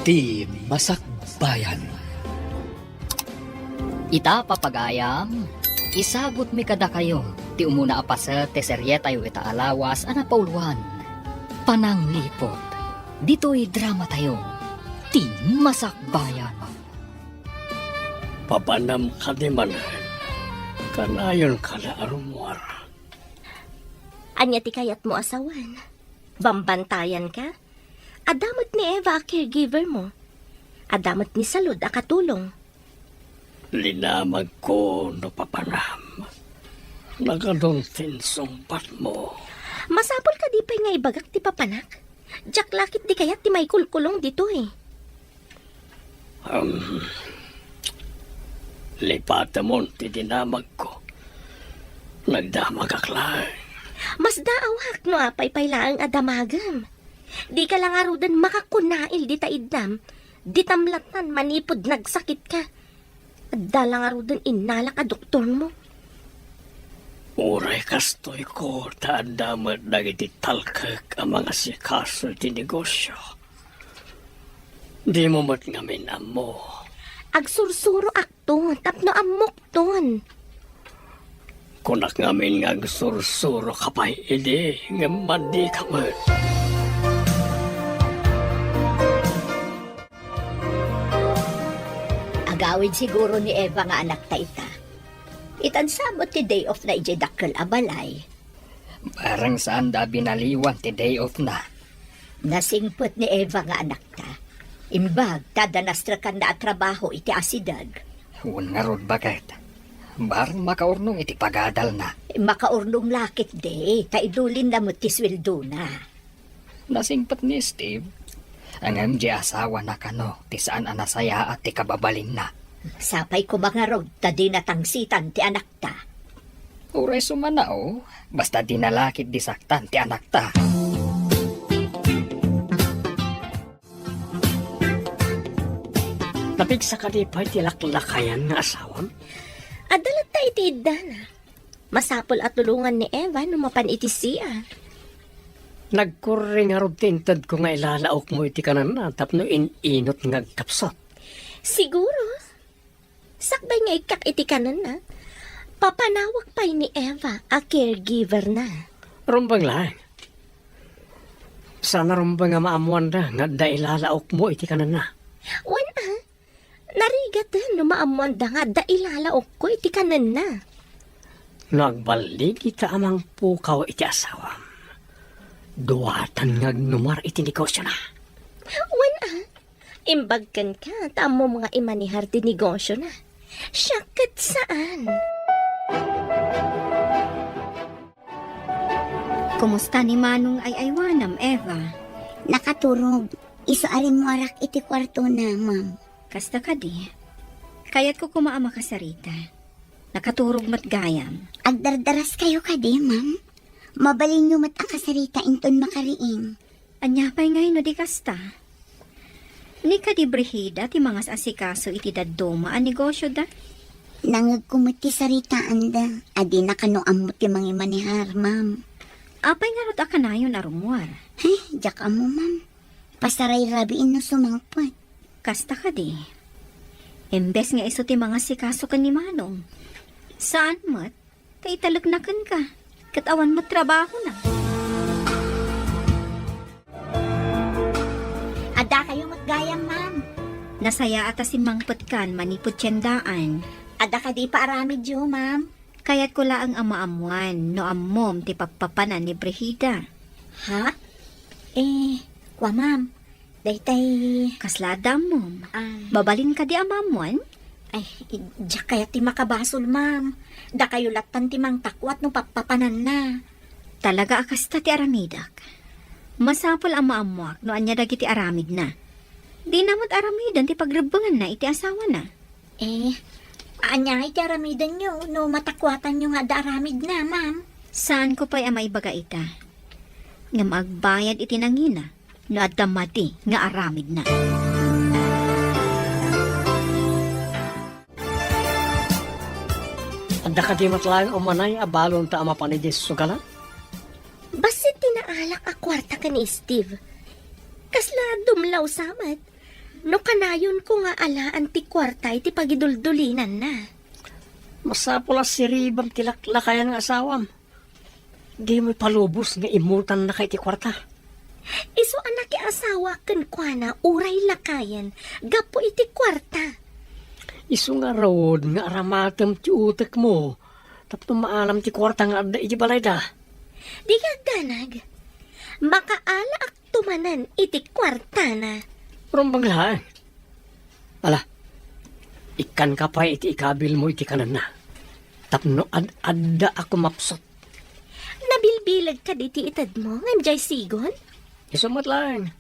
Ti Masakbayan. Ita papagayam, isagot mi kada kayo, ti umuna apasa te serye tayo ita alawas ana pauluan. Pananglipot, dito'y drama tayo, ti Masakbayan. Papanam ka di man, kanayon ka na arumwar. Anya ti kayat mo asawan. Bambantayan ka. Adamot ni Eva a caregiver mo. Adamot ni Salud a katulong. Linamag ko no papanam. Nagadon tinsumpat mo. Masapol ka di pa'y nga ibagak ti papanak. Jak lakit di kayat ti may kulkulong dito eh. Lipata mo ti dinamag ko. Nagdamag aklay. Mas daawak no apay paylaang adamagam. Di ka lang arudan makakunail di taidnam. Di tamlatan manipod nagsakit ka. At dalang arudan inalak a doktor mo. Uray kastoy ko taadamad dagiti talkak ang mga sikaso ti negosyo. Di mo mat ngamin amo. Agsursuro akton tapno amok ton. Kunak ngamin nga sursuro kapay idi nga mandi ka man. Agawid siguro ni Eva nga anak ta ita. Itansabot ti day off na ije dakkel abalay. Parang saan da binaliwan ti day off na. Nasingpot ni Eva nga anak ta. Imbag, tadanastra kan na trabaho iti asidag. Huwag nga rod bakit. Barang makaurnong iti pagadal na. Makaurnong lakit de, taidulin na mo ti sweldo na. Nasingpat ni Steve. Ang MJ asawa na kano, ti saan anasaya at ti kababalin na. Sapay ko mga rod, tadi natangsitan ti anak ta. Uray sumanao, basta dinalakit disaktan ti anak ta. Napigsa ka di pa tilaklakayan nga asawam? Adalat ta iti na. Masapol at tulungan ni Eva no mapan iti siya. Nagkuring harap tintad ko nga ilalaok mo iti kanan na tapno inot nga kapsat. Siguro. Sakbay nga ikak iti kanan na. Papanawak pa'y ni Eva a caregiver na. Rumbang lang. Sana rumbang nga maamuan na nga da ilalaok mo iti kanan na. Wan narigat din no maamuan da nga da ilalaok ko iti kanan na. Nagbalik ita amang pukaw iti asawam. Duwatan nga numar iti negosyo na. Wan imbagkan ka, tamo mga imanihar di negosyo na. Syakat saan? Kumusta ni Manong ay aywanam, Eva? Nakaturog. Isaarin mo arak iti kwarto na, ma'am. Kasta ka di. Kaya't ko kumaama ka sa Rita. Nakaturog mat gayam. Agdardaras kayo ka di, ma'am. Mabalin nyo mat ang kasarita inton makariing. Anya pa'y ngayon no di kasta. Ni ka di brehida ti mga asikaso iti daduma ang negosyo da. Nangag kumot ti sarita anda. Adi na kanoam mo ti mga manihar, ma'am. Apay nga rot akanayon arumwar. Hey, jak mo, ma'am. Pasaray rabiin no sumangpot. Kasta ka di. Embes nga iso ti mga sikaso ka ni Manong. Saan mat? Kay talagnakan ka. Katawan mo trabaho na. Ada kayo matgayam, ma'am. Nasaya atasin mangpot kan manipot tiyandaan. Ada ka di pa aramid yo, ma'am. Kaya't ko laang amaamuan no ammom ti papapanan ni Brehida. Ha? Kwa, ma'am. Daytay... Kaslada mom. Babalin ka di amamuan? Ay, diyak kaya ti makabasol, ma'am. Da kayo latan ti mang takwat no papapanan na. Talaga akasta ti aramidak. Masapol ang maamuak no anya dagiti aramid na. Di namot aramidan ti pagrebangan na iti asawa na. Anya iti aramidan nyo no matakwatan nyo nga da aramid na, ma'am. Saan ko pa'y amay baga ita? Nga magbayad iti nangina no adamati nga aramid na. Anda ka di matlaang umanay abalon ta ama panidis sugalan? Basit tinaalak a kwarta ka ni Steve. Kasla dumlaw samat. No kanayon ko nga alaan ti kwarta iti pagiduldulinan na. Masapulas si Ribam tilaklakayan nga asawam. Di mo'y palubos nga imutan na kay ti kwarta. Iso anak ki asawa ken kuana uray lakayan gapo iti kwarta. Isu nga road nga aramatem ti utek mo. Tapos maalam ti kwarta nga adda iti balay da. Di kagdanag. Makaala ak tumanan iti kwarta na. Pero bagla Ala, ikan ka pa iti ikabil mo iti kanan na. Tapno adda ako mapsot. Nabilbilag ka diti itad mo ngam jay sigon? Isumat lang.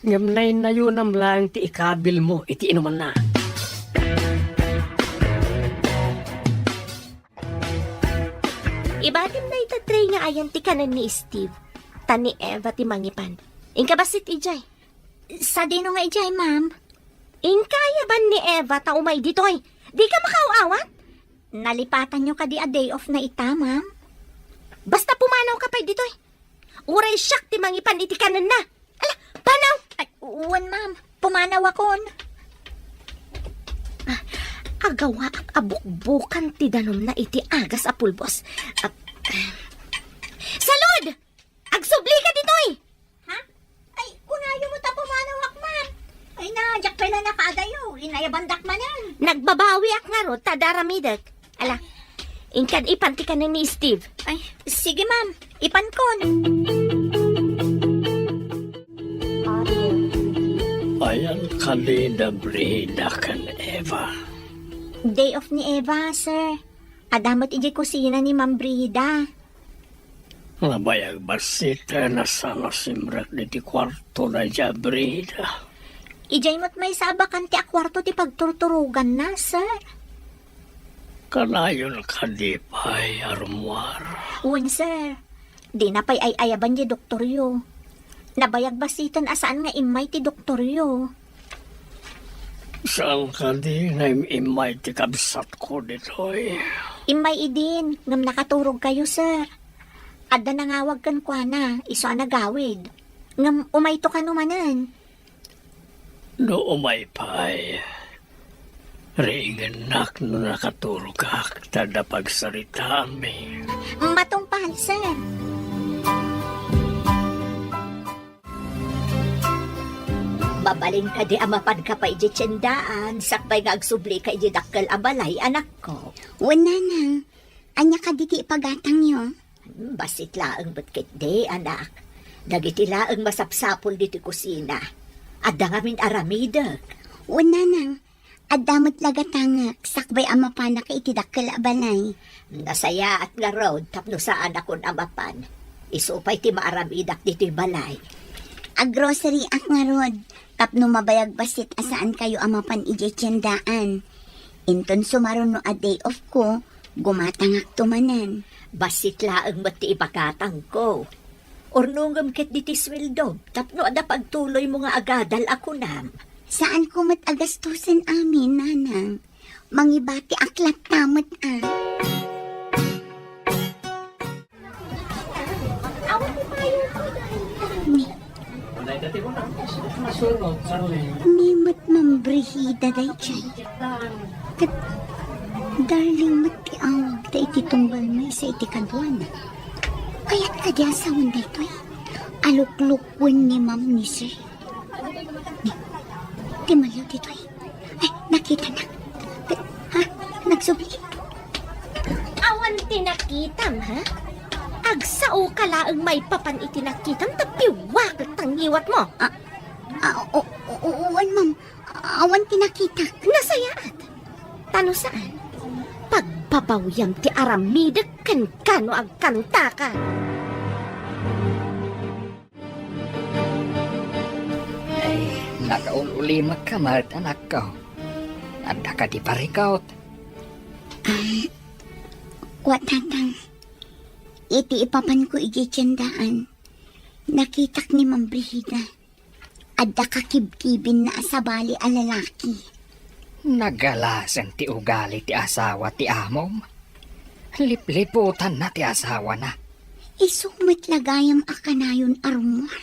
Ngamnay na yun ang lang ti ikabil mo iti inuman na. Ibatim na itatry nga ayan ti kanan ni Steve. Tani Eva ti mangipan. Ingka basit ijay. Sa dino nga ijay, ma'am? Ingkaya ba ni Eva ta umay ditoy? Di ka makaawat? Nalipatan nyo ka di a day off na ita, ma'am? Basta pumanaw ka pa ditoy. Uray siyak ti mangipan iti kanan na. Ala, panaw! Ay, uwan, ma'am. Pumanaw akon. Agawa ak abukbukan ti danom na iti agas a pulbos. Salud! Agsubli ka ditoy! Ha? Ay, kunayo mo ta pumanaw ak, ma'am. Ay na, jak pala nakadayo. Inayabandak manan. Nagbabawi ak nga ro, tadaramidag. Ala, ingkan ipanti ka na ni Steve. Ay, sige, ma'am. Ipankon. Ayan kalida Brida kan Eva. Day off ni Eva, sir. Adamot ijay kusina ni Ma'am Brida. Nabayag basita na sana simrak di ti kwarto na dya Brida. Ijay mo't may sabakan ti akwarto ti pagturturugan na, sir. Kanayon ka di pa'y armoire. Uwan, sir. Di na pa'y ayaban di doktoryo. Nabayag basitan asaan nga imay ti doktoryo. Saan ka di na imay ti kabsat ko dito'y? Imay idin, ngam nakaturog kayo, sir. Adda nangawag kan kwa na, iso nagawid. Ngam umayto ka numanan. No umay pa'y. Ringanak no nakaturog ka, tada pagsarita mi. Matungpal, sir. Babalin ka di amapan ka pa iji tiyendaan, sakbay nga agsubli ka iji dakkel abalay, anak ko. Wala nang. Anya ka diti ipagatang yo. Basit laang batkit di, anak. Dagiti laang masapsapol diti kusina. Adda ngamin aramidag. Wala nang. Adamot lagatangak, sakbay amapan na ka itidakkel abalay. Nasaya at nga road, tapno saan akon amapan. Isupay ti maaramidak diti balay. Grocery ak nga rod, tapno mabayag basit asaan kayo amapan ije tiyandaan. Inton sumaron no a day off ko, gumatangak tumanan. Basit laang mati ipakatang ko. Ornungam ket diti sweldo, tapno ada pagtuloy mo nga agadal ako nam. Saan ko mat agastusin amin, nanang? Mangibati aklat tamot Nimot mambrihida day chay. Kat, darling matiawag da iti tunggal may sa iti kadwana. Kaya't kadyasawan da ito aluklukwan ni ma'am ni sir. Di malaw dito Ay, nakita na. Ha? Nagsubli. Awan tinakitam, ha? Agsao ka laang may papan itinakitam, tapiwak at tangiwat mo. Uwan, ma'am. Awan tinakita. Nasayaat. Tano saan? Pagbabawyam ti aramidag kan kano agkanta ka. Ay, nakaululimag ka, mahal anak ko. Adda ka di parikaot. Watatang. Iti ipapan ko iji tiyandaan. Nakitak ni Ma'am Brihida. Adda ka kibkibin na asabali a lalaki. Nagalasan ti ugali ti asawa ti amom. Lipliputan na ti asawa na. Isumit lagayam akanayon arumar.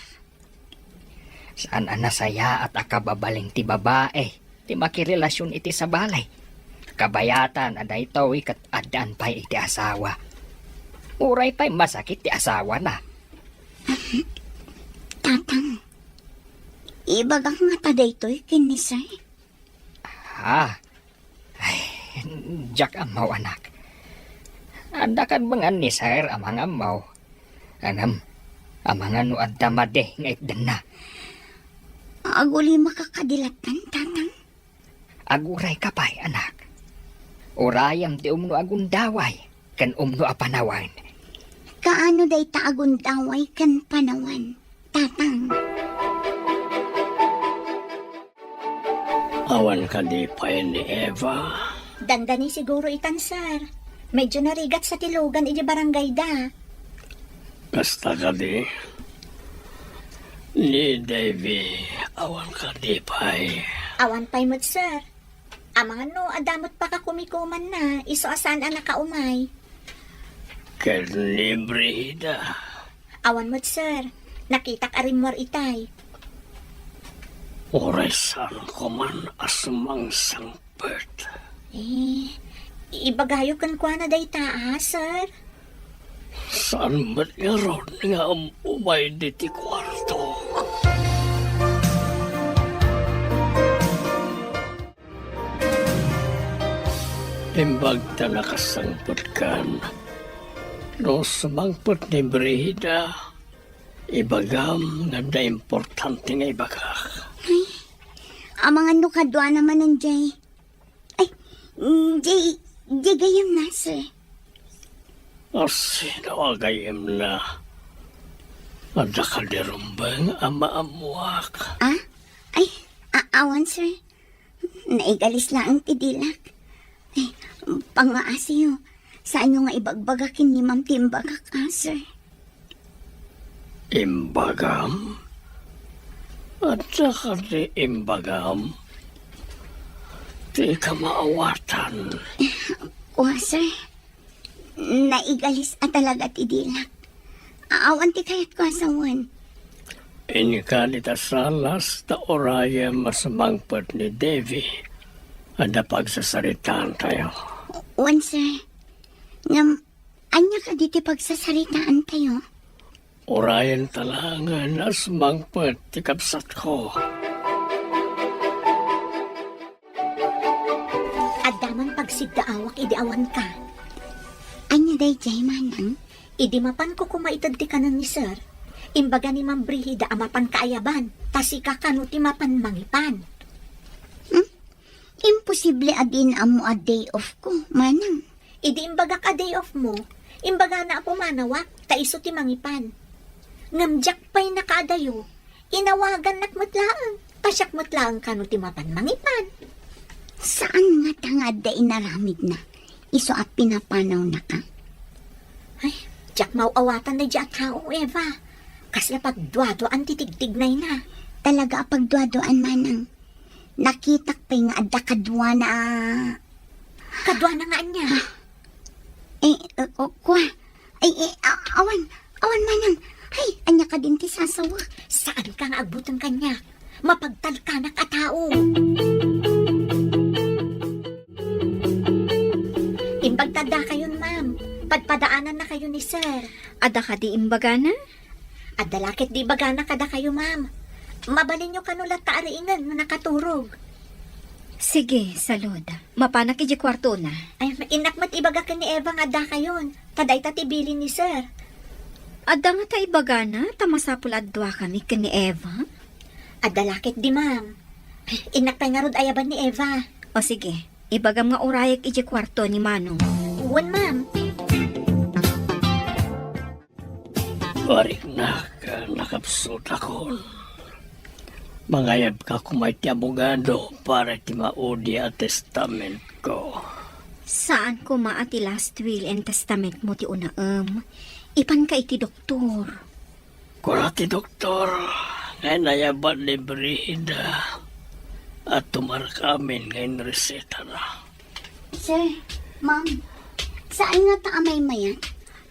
Saan ang nasaya at akababaling ti babae, ti makirelasyon iti sa balay. Kabayatan aday tawi kat adan pa'y iti asawa. Uray pa'y masakit ti asawa na. Tatang, ibagang nga taday to'y kinisay. Ha? Ay, jak amaw anak. Anda kan mga ni sir amang amaw. Anam, amang ano adda made ngait dan na. Aguli makakadilatan, tatang. Aguray kapay anak. Urayam ti umno agundaway, kan umno apanawan. Kaano day taagundaway kan panawan, tatang. Awan ka di pa ni Eva. Dandani siguro itan, sir. Medyo narigat sa tilugan iti barangay da. Kasta ka di. Ni Davy, awan ka di pa Awan pa'y mo't, sir. Amang ano, adamot pa ka kumikuman na. Iso asan ang nakaumay. Ken ni Brida. Awan mo't, sir. Nakitak arimwar itay. Oresan ko man asumang sangpet. Ibagayo kan kwa na day taa, sir. Saan ba't nga ron nga umay di ti kwarto? Imbag ta nakasangpot kan. No sumangpot ni Brida, ibagam nga da importante nga ibagak. Amang ano kadwa naman ng Jay. Ay, Jay gayam na, sir. Sino agayem na? Ada ka di rumbang ama amuak. Ah? Ay, awan, sir. Naigalis lang ang tidilak. Ay, pangaasiyo. Saan nyo nga ibagbagakin ni Ma'am Timbagak, sir? Imbagam? At saka di imbagam? Di ka maawatan. Kuha, sir. Naigalis at talaga tidilak. Aawan ti kayat ko asawan. Inikalita salas ta oraya masamangpat ni Davy. Ada pagsasaritaan tayo. Wan, sir. Anya ka diti pagsasaritaan tayo? Orayan talangan na sumangpat ti kapsat ko. Adaman pagsigdaawak idi awan ka. Anya day jay manang? Idi mapan ko kumaitad ti kanan ni sir. Imbaga ni Ma'am Brihida amapan kaayaban. Tasika kanu ti mapan mangipan. Imposible adin amo a day off ko, manang. Idi imbaga ka day off mo. Imbaga na ako manawak. Taiso ti mangipan. Ngamjak pa'y nakaadayo. Inawagan nakmutlaang. Pasyak mutlaang kanu ti mapan mangipan. Saan nga tangad da inaramid na? Iso at pinapanaw na ka. Ay, jak mauawatan na dyan tao, Eva. Kasi pagdwado ang titigtignay na. Talaga pagduadoan manang. Nakitak pa'y nga adda kadwa na... Kadwa na nga niya. Kuha. Awan manang. Ay, anya ka din ti sasawa. Saan ka nga agbutan kanya? Mapagtalkanak a tao. Imbagtada kayon, ma'am. Padpadaanan na kayo ni sir. Ada ka di imbaga na? Adalakit di bagana kada kayo, ma'am. Mabalin nyo kanulat taariingan na nakaturog. Sige, salud. Mapanak iji kwarto na. Ay, inakmat ibaga ka ni Eva nga da kayon. Taday tatibilin ni sir. Ada nga ta ibaga na, tamasapul adwa kami ni Eva. Adalakit di, ma'am. Inakpay nga rod ayaban ni Eva. O sige, ibagam nga urayak iji kwarto ni Manong. Uwan, ma'am. Barik na ka nakapsot ako. Mangayab ka kumay ti abogado para ti maudi a testament ko. Saan ko maati last will and testament mo ti unaam? Ipan ka iti doktor. Kura ti doktor, ngay nayaban ni Brida at tumar kamin ngayon reseta na. Sir, ma'am, saan nga ta amay mayat?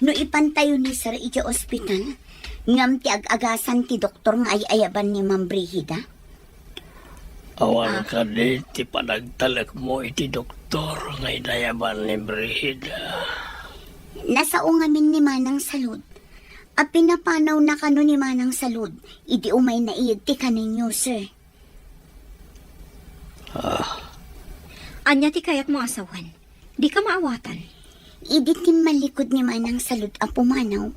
No ipantayo ni sir iti ospital, Ngam ti ag-agasan ti doktor nga ay ayaban ni Ma'am Brigida? Awan ka di ti panagtalak mo iti doktor nga inayaban ni Brigida. Nasao ngamin ni Manang Salud. A pinapanaw na kano ni Manang Salud. Idi umay na iyag ti kaninyo, sir. Anya ti kayat mo asawan. Di ka maawatan. Idi ti malikod ni Manang Salud a pumanaw.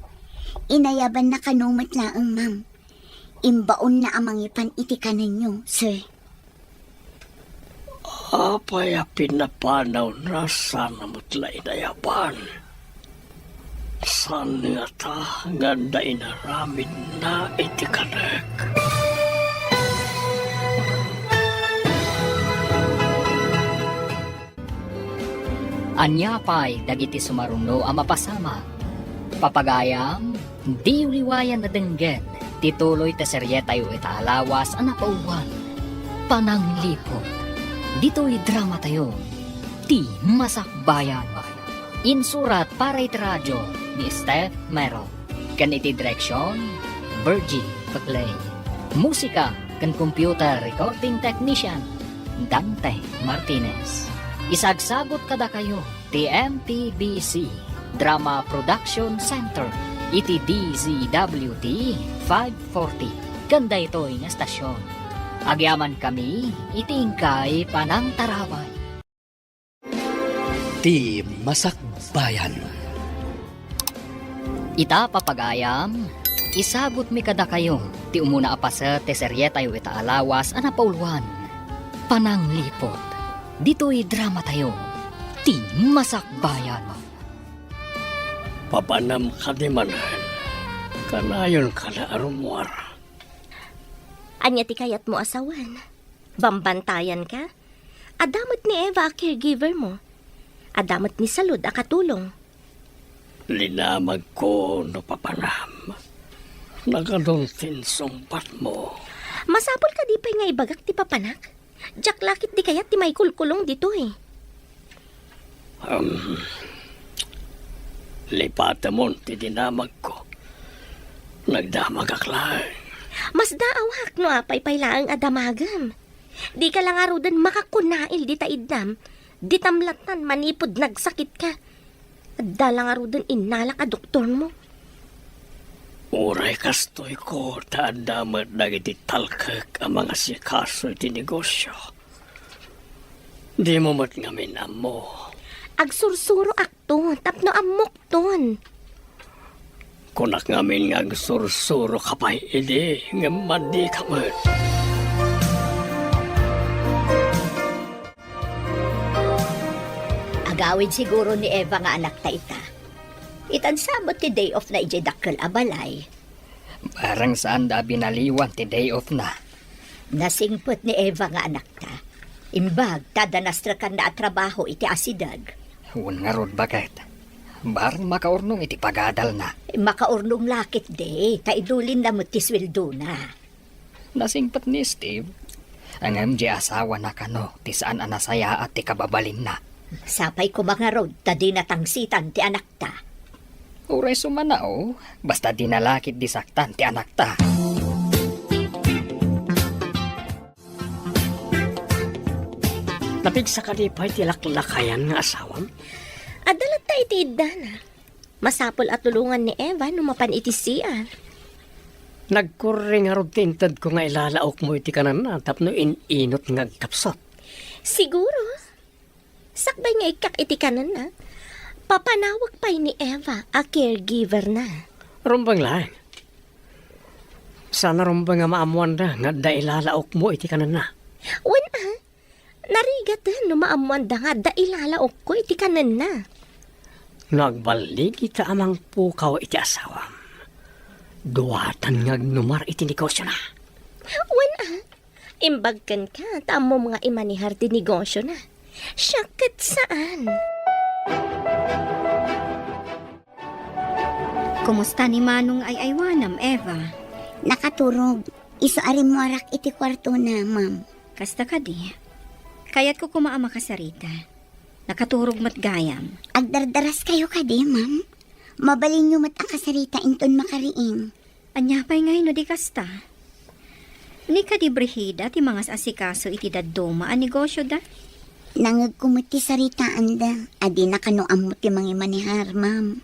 Inayaban na kano matlaang ma'am. Imbaon na amangipan iti kaninyo, sir. Apay a pinapanaw na sana mutla inayaban. San nga ta ganda inaramid na iti kanek. Anya pa'y dagiti sumaruno ang mapasama. Papagayam, di uliwayan na denggen, tituloy ta seryetayo itaalawas ang napauwan. Pananglipot, dito'y drama tayo, ti Masakbayan. Insurat para iti radyo ni Steph Mero. Kan iti direksyon, Virgie Paclay. Musika kan computer recording technician, Dante Martinez. Isagsagot kada kayo, ti MTBC Drama Production Center, iti DZWT 540. Ganda ito'y nga stasyon. Agyaman kami, itingkay panang taraway. Ti Masakbayan. Ita papagayam, isagot mi kada kayo, ti umuna apasa te seryetayo itaalawas anapauluan. Pananglipot, dito'y drama tayo, ti Masakbayan. Papanam ka di manan. Kanayon ka na arumwar. Anya ti kayat mo asawan. Bambantayan ka. Adamot ni Eva a caregiver mo. Adamot ni Salud a katulong. Linamag ko no papanam. Nagaduntin sumpat mo. Masapol ka di pa'y nga ibagak ti papanak. Jack lakit di kayat ti may kulkulong dito eh. Lipata mo ti dinamag ko. Nagdamag aklay. Mas daawak no apay paylaang adamagam. Di ka lang arudan makakunail di taidnam. Di tamlatan manipod nagsakit ka. Dalang arudan inalak a doktor mo. Uray kastoy ko taandamat dagiti talkak ang mga sikaso iti negosyo. Di mo mat ngamin mo. Agsursuro akton, tapno amok ton. Kunak ngamin nga agsursuro kapay idi nga mandi ka man. Agawid siguro ni Eva nga anak ta ita. Itansabot ti day off na ijay dakkel abalay. Parang saan da binaliwan ti day off na. Nasingpot ni Eva nga anak ta. Imbag, tadanastra kan na trabaho iti asidag. Huwag nga rod bakit. Barang makaurnong iti pagadal na. Makaurnong lakit de, taidulin na mo ti sweldo na. Nasingpat ni Steve. Ang MJ asawa na kano, ti saan anasaya at ti kababalin na. Sapay ko mga rod, tadi natangsitan ti anak ta. Uray sumanao, basta di nalakit disaktan ti anak ta. Napigsa ka di pa'y tilaklakayan nga asawam? Adalat ta iti idana. Masapol at tulungan ni Eva numapan iti CR. Nagkuring nga rod tintad ko nga ilalaok mo iti kanan na tapno inot nga kapsot. Siguro. Sakbay nga ikak iti kanan na. Papanawag pa'y ni Eva a caregiver na. Rumbang lang. Sana rumbang nga maamuan na nga da ilalaok mo iti kanan na. Wen narigat no maamuan da nga da ilalaok ko iti kanan na. Nagbalik ita amang pukaw iti asawam. Duwatan nga numar iti negosyo na. Wen imbagkan ka, tamo mga imanihar ti negosyo na. Syakit saan? Kumusta ni Manong ay aywanam, Eva? Nakaturog. Isaari mo arak iti kwarto na, ma'am. Kasta ka di. Kaya't ko kumaama kasarita. Nakaturog mat gayam. Agdardaras kayo kadi, ma'am. Mabalin nyo mat ang kasarita inton makariing. Anya pa'y ngay no di kasta. Ni ka di Brigida ti mga asikaso iti daduma ang negosyo da. Nangag kumuti saritaan da. Adi na kanuam mo ti mga manihar, ma'am.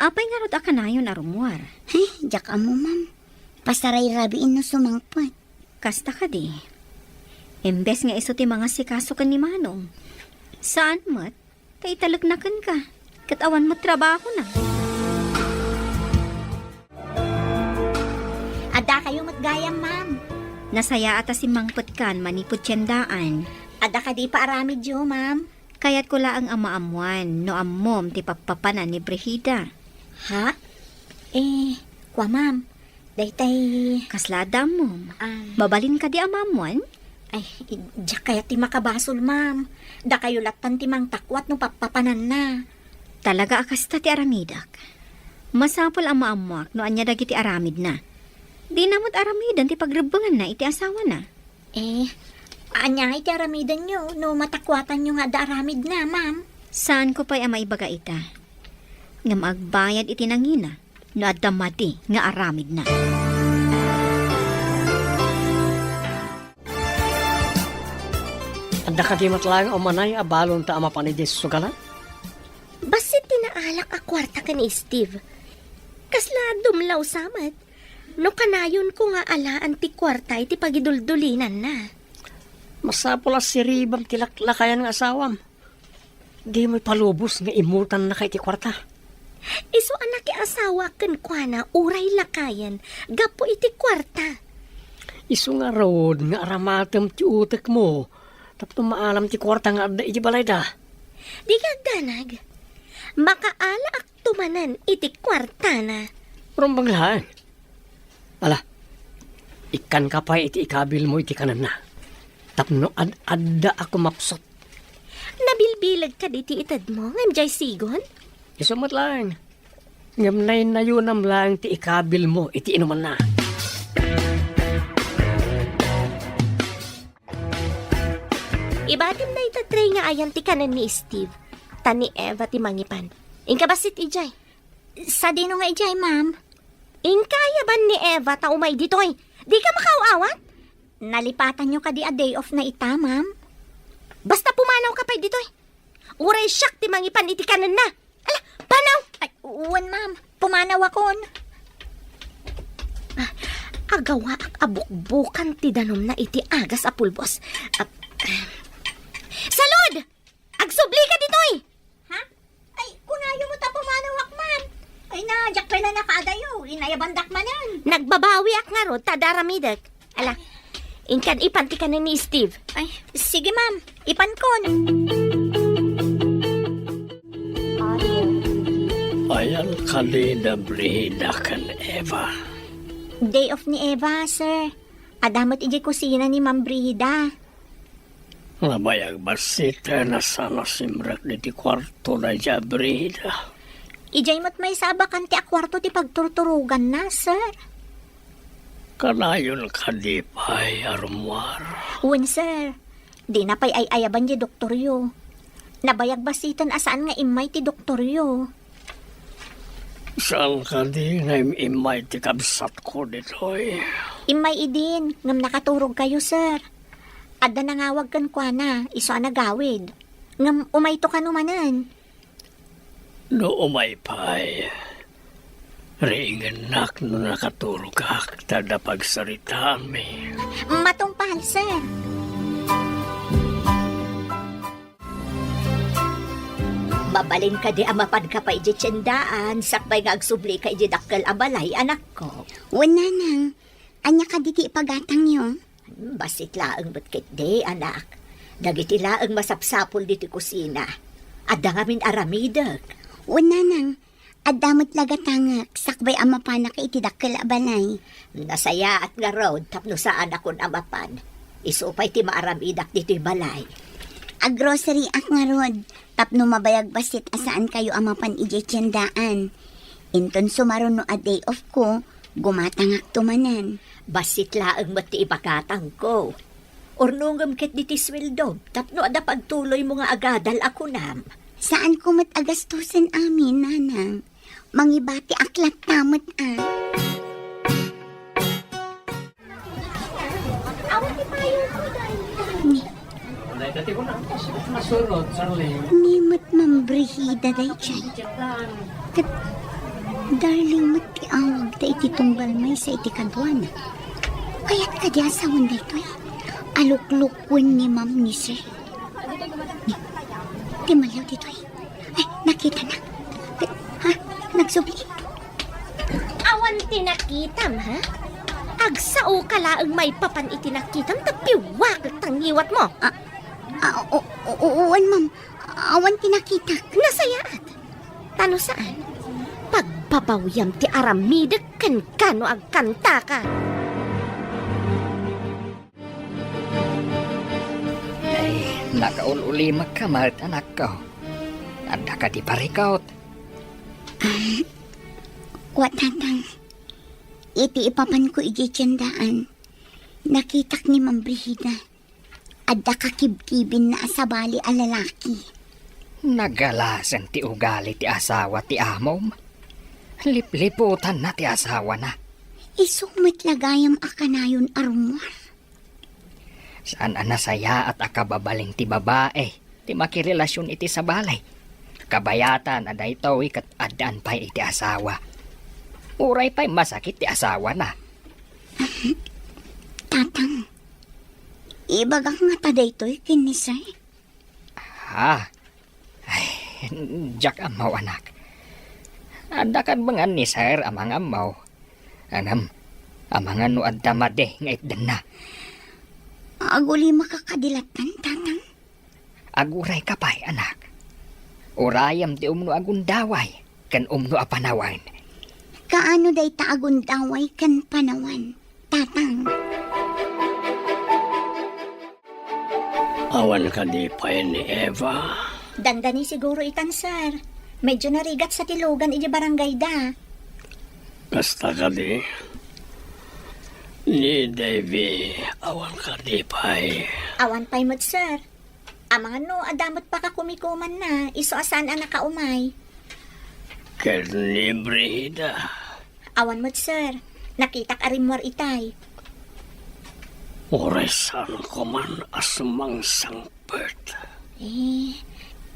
Apay nga rod akanayon arumuar. Hey, jak mo, ma'am. Pasaray rabiin no sumangpot. Kasta ka di. Embes nga iso ti mga sikaso kan ni Manong. Saan mo't? Kay talagnakan ka. Katawan mo trabaho na. Ada kayo matgayam, ma'am. Nasaya ata si Mangpot kan manipod tiyandaan. Ada ka di pa aramid yo, ma'am. Kaya't ko laang amaamuan no ammom ti papapanan ni Brigida. Ha? Kwa, ma'am. Daytay, Kaslada mom. ah, Babalin ka di amamuan? ay, diyak kaya ti makabasol, ma'am. Da kayo latan ti mang takwat no papapanan na. Talaga akasta ti aramidak. Masapol ang maamuak no anya dagiti aramid na. Di namot aramidan ti pagrebangan na iti asawa na. Anya iti aramidan nyo, no matakwatan nyo nga da aramid na, ma'am. Saan ko pa'y maibaga ita? Nga magbayad iti nangina no adamati nga aramid na. Adda ka di matlang o manay abalon ta ama panidis sugalan? Basit tinaalak a kwarta ka ni Steve. Kasla dumlaw samat. No kanayon ko nga alaan ti kwarta iti pagiduldulinan na. Masapula si Ribam tilaklakayan ng asawam. Di mo'y palubos nga imutan na kay ti kwarta. Iso anak asawa ken kuana uray lakayan. Gapo iti kwarta. Isu nga road nga aramatem ti utek mo. Tapos maalam ti kwarta nga adda iti balay da. Di ka ganag. Makaala ak tumanan iti kwarta na. Pero banglahan. Ala, ikan ka pa iti ikabil mo iti kanan na. Tapno adda ako mapsot. Nabilbilag ka di ti itad mo ngam jay sigon? Isumat lang. Ngamnay na yun am lang ti ikabil mo iti inuman na. Ibatim na itatry nga ayan ti kanan ni Steve. Tani Eva ti mangipan. Inka basit ijay. Sa dino nga ijay, ma'am. Inkaya ban ni Eva ta umay ditoy? Di ka makaawat? Nalipatan nyo ka di a day off na ita, ma'am. Basta pumanaw ka pa ditoy. Uray siyak ti mangipan iti kanan na. Ala, panaw! Ay, uwan, ma'am. Pumanaw akon. Agawa ak abukbukan ti danom na iti agas a pulbos. Salud! Agsubli ka ditoy! Ha? Ay, kunayo mo ta pumanawak, ma'am. Ay na, jak pala nakaadayo. Inayabandak manan. Nagbabawi ak nga ro, tadaramidag. Ala, inkan ipanti ka na ni Steve. Ay, sige, ma'am. Ipankon. Ayan kalina Brida kan Eva. Day off ni Eva, sir. Adamot iji kusina ni Ma'am Brida. Nabayag basita na sana simrak di ti kwarto na dya Brida. Ijay mo't may sabakan ti akwarto ti pagturturugan na, sir. Kanayon ka di pa'y arumwar. Uwan, sir. Di na pa'y ay ayaban di doktoryo. Nabayag basitan asaan nga imay ti doktoryo. Saan ka di nga imay ti kabsat ko dito'y? Imay idin, ngam nakaturog kayo, sir. Adda nangawag kan kwa na, iso nagawid. Ngam umayto ka numanan. No umay pa'y. Ringanak no nakatulog ka tada pagsarita mi. Matungpal, sir. Mabalin ka di amapan ka pa iji tiyandaan, sakbay nga agsubli ka iji dakkel abalay, anak ko. Wala nang. Anya ka diti ipagatang yo. Basit laang batkit di, anak. Dagiti laang masapsapol diti kusina. Adda nga min aramidag. Wala nang. Adamot lagatangak. Sakbay amapanak iti dakkel abanay. Nasaya at nga road, tapno saan akon amapan. Isupay ti maaramidak diti balay. Grocery ak nga rod. Tapno mabayag basit asaan kayo amapan ije tiyandaan. Inton sumaron no a day off ko, gumatangak tumanan. Basit laang mati ipakatang ko. Ornungam ket diti sweldo, tapno ada pagtuloy mo nga agadal ako nam. Saan ko mat agastusin amin, nanang? Mangibati aklat tamot ah. dati ko na masurot, Charlie. Nimot mambrihida day chay. Kat, darling mo't tiawag da iti tunggal may sa iti kadwan. Kaya't kadya sa wanda ito eh. Aluklukwan ni ma'am ni sir. Timalaw dito eh. Ay, nakita na. Ha? Nagsubli. Awan tinakitam, ha? Agsao ka laang may papan itinakitam, tapiwak tangiwat mo. Uwan ma'am. Awan tinakita. Nasayaat. Tano saan? Pagbabawyam ti aramidek kan kano agkanta ka. Ay, nakaululi magkamalt anak ko. Anda ka di parikaut. Watatang. Iti ipapan ko ijitsandaan. Nakitak ni Ma'am Brihida. Adda kakibkibin na asabali a lalaki. Nagalasan ti ugali ti asawa ti amom. Lipliputan na ti asawa na. Isumit lagayam akanayon arumwar. Saan anasaya at akababaling ti babae. Ti makirelasyon iti sa balay. Kabayatan ada ito ikat adaan pa iti asawa. Uray pa'y masakit ti asawa na. Tatang. Ibagang nga taday to'y kinisay. Ha? Ay, jak amaw anak. Anda kan bangan ni sir amang amaw. Anam, amangan no adda made nga itdan na. Aguli makakadilatan, tatang. Aguray ka pa'y anak. Urayam ti umno agundaway, kan umno apanawan. Kaano day taagundaway kan panawan, tatang. Awan ka di pa ni Eva. Dandani siguro itan, sir. Medyo narigat sa tilugan iti barangay da. Basta ka di. Ni Davy, awan ka di pa Awan pa'y mo't, sir. Amangan no, adamot pa ka kumikuman na. Iso asan ang nakaumay. Kel ni Brihida. Awan mo't, sir. Nakitak arimwar itay. Oresan ko man asumang sangpert.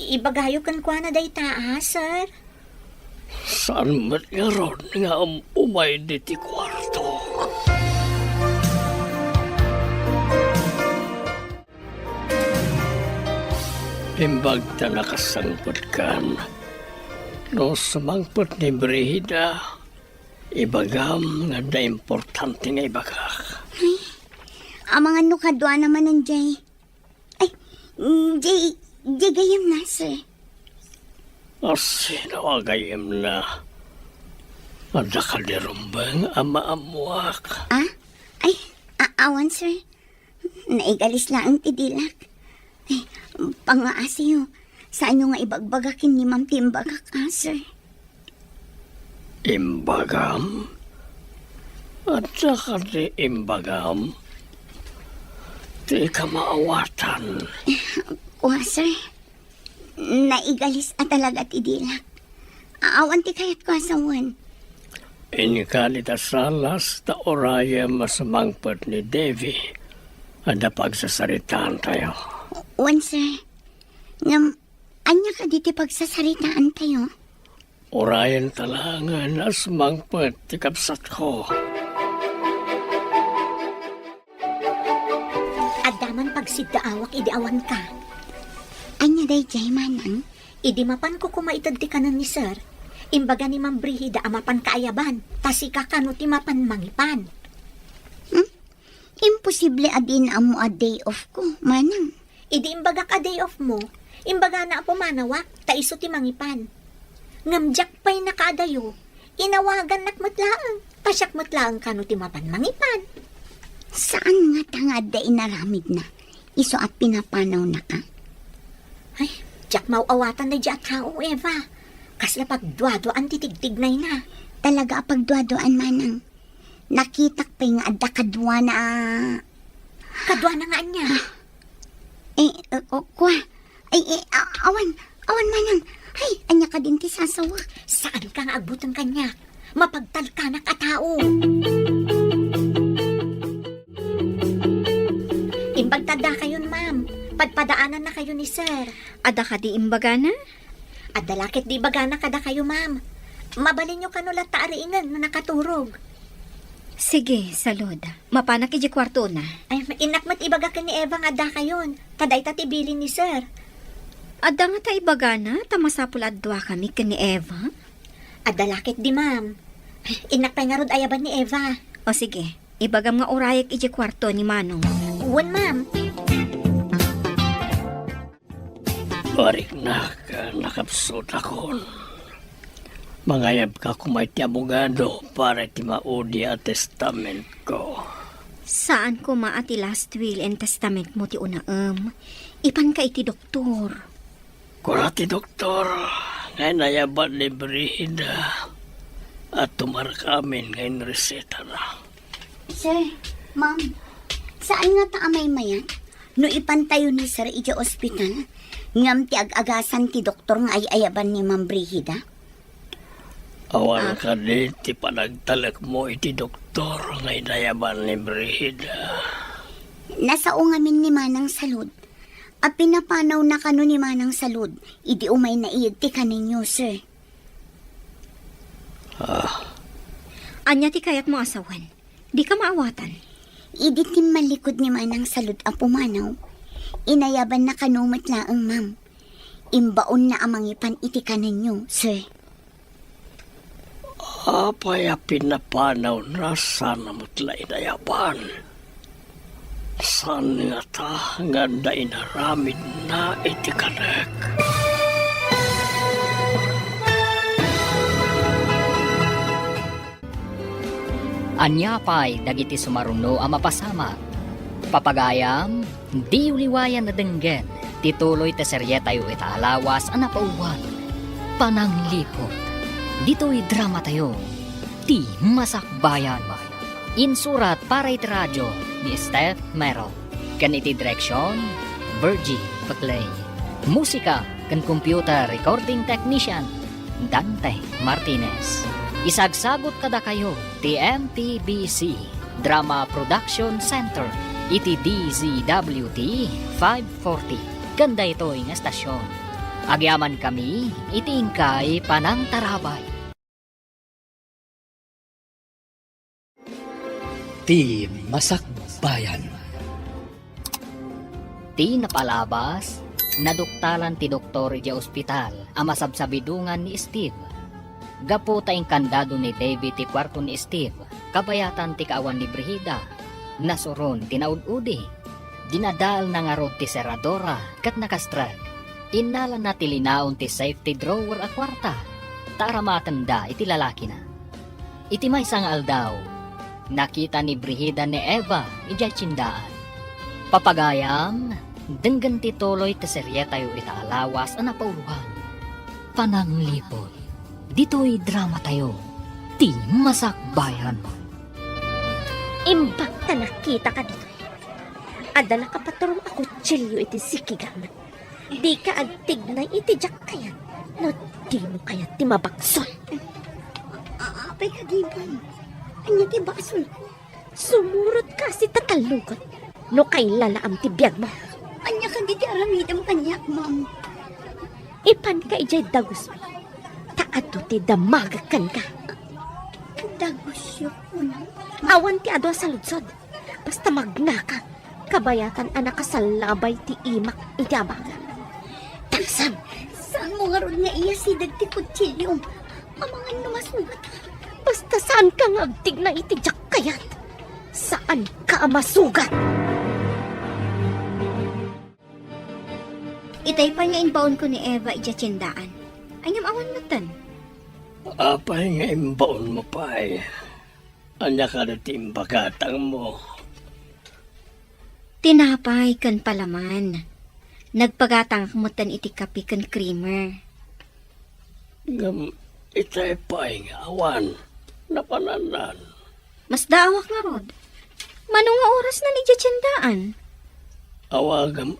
Ibagayo kan kwa na day taa, sir. Saan mat nga ron nga umay di ti kwarto? Imbag ta nakasangpot kan. No sumangpot ni Brihida, ibagam nga da importante nga ibagak. Amangan no kadwa naman ng Jay. Ay, Jay gayam na, sir. Asino agayem na. Ada ka di rumbang ama amuak. Ay, awan, sir. Naigalis lang ang tidilak. Ay, pangaasiyo. Saan nyo nga ibagbagakin ni Ma'am Timbagak, sir? Imbagam? At saka di imbagam? Di ka maawatan. Kuha, sir. Naigalis at talaga tidilak. Awan ti kayat ko asawan. Inikalita salas ta oraya masamangpat ni Davy. Ada pagsasaritaan tayo. Wan, sir. Anya ka diti pagsasaritaan tayo? Orayan talangan asmangpat ti kapsat ko. Adaman pagsiddaawak idiawan ka. Anya day jay manang? Idi mapan ko kumaitad ti kanan ni sir. Imbaga ni Ma'am Brihida amapan kaayaban. Tasika kano ti mapan mangipan. Imposible adin amo a day off ko, manang. Idi imbaga ka day off mo. Imbaga na apo manawak. Taiso ti mangipan. Ngamjak pa'y nakadayo. Inawagan nakmatlaang. Tasyak matlaang kano ti mapan mangipan. Saan nga tangad da inaramid na? Iso at pinapanaw na ka? Ay, jak mauawatan na diya tao, Eva. Kasla pagduado-an titigtignay na. Talaga pagduadoan manang. Nakitak pa nga adda kadwa na... Kadwa na nga niya. Kwa. Awan manang. Ay, anya ka din ti sasawa. Saan ka nga agbutang kanya? Mapagtal ka na katao. Imbagtada kayon, ma'am. Padpadaanan na kayo ni sir. Ada ka di imbaga na? At dalakit di bagana kada kayo, ma'am. Mabalin nyo kanulat taariingan na nakaturog. Sige, salud. Mapanak iji kwarto na. Ay, inakmat ibaga ka ni Eva nga da kayon. Taday tatibilin ni sir. Ada nga ta ibaga na, tamasapul adwa kami ka ni Eva. At dalakit di, ma'am. Inakpay nga rod ayaban ni Eva. O sige, ibagam nga urayak iji kwarto ni Manong. Uwan, ma'am. Barik na ka nakapsot akon. Mangayab ka kumay ti abogado para ti maudi a testament ko. Saan ko maati last will and testament mo ti unaem? Ipan ka iti doktor. Kura ti doktor, ngay nayaban ni Brihida at tumar kamin ngayon reseta na. Sir, ma'am, saan nga ta amay mayan? No ipantayo ni Sir iti ospital, ngam ti ag-agasan ti doktor nga ay ayaban ni Ma'am Brigida? Awan ka di ti panagtalak mo iti doktor ngay nayaban ni Brihida. Nasao ngamin ni Manang Salud. A pinapanaw na kano ni Manang Salud, idi umay na ti kaninyo, sir. Anya ti kayat mo asawan. Di ka maawatan. Idi tim malikod ni Manang Salud a pumanaw. Inayaban na kanumat laang, ma'am. Imbaon na amangipan iti kaninyo, sir. Apay a pinapanaw na sana mutla inayaban. San nga ta nga da inaramid na iti kanek. Anya pa'y dagiti sumaruno ang mapasama. Papagayam, di uliwayan na denggen, tituloy te serye tayo itaalawas ang napauwan. Pananglipot, dito'y drama tayo, ti masakbayan. Insurat para iti radyo ni Steph Merrill. Kan iti direksyon, Virgie Paclay. Musika kan computer recording technician, Dante Martinez. Isagsagot kada kayo ti MTBC Drama Production Center iti DZWT 540. Ganda ito nga estasyon. Agyaman kami iti ingkay panang tarabay. Ti Masakbayan. Ti napalabas, naduktalan ti doktor iti ospital ang masabsabidungan ni Steve. Gapo tayong kandado ni David ti kwarto ni Steve, kabayatan ti kaawan ni Brihida. Nasuron tinaud-udi. Dinadaal na nga rod ti seradora kat nakastrag. Inalan na ti linaon ti safety drawer a kwarta. Taramatanda iti lalaki na. Iti may sang aldaw, nakita ni Brihida ni Eva ijay tsindaan. Papagayam, denggan ti tuloy ti serye tayo itaalawas ang napauluhan. Pananglipot, dito'y drama tayo, ti masakbayan. Imbak na nakita ka dito. Adala ka paturong ako tsilyo iti sikigan. Di ka agtig na iti jak kaya. No, di mo kaya ti mabagsol. Apay kagiban. Anya ti basol. Sumurot ka si tatalugot. No kay lalaam ti biyag mo. Anya ka di aramidam kanyak, ma'am. Ipan ka ijay dagos mo. Taado ti damagakan ka. Dagos yun, unang. Awan ti ado sa lutsod. Basta magnaka. Kabayatan anak kasalabay ti imak iti abagan. Tagsam. Saan mo nga ron nga iya si dagti kutsilyo? Amangan numasungat. Basta saan ka ngagtig na iti jak kayat? Saan ka masugat? Itay pa nga inbaon ko ni Eva ija tsindaan. Ay ngam awan matan. Apay nga imbaon mo pa'y. Anya ka na timbagatang mo. Tinapay kan palaman. Nagpagatang mutan iti kapi kan creamer. Ngam itay pa'y nga awan. Napananan. Mas daawak nga rod. Manong nga oras na ni tsindaan. Awagam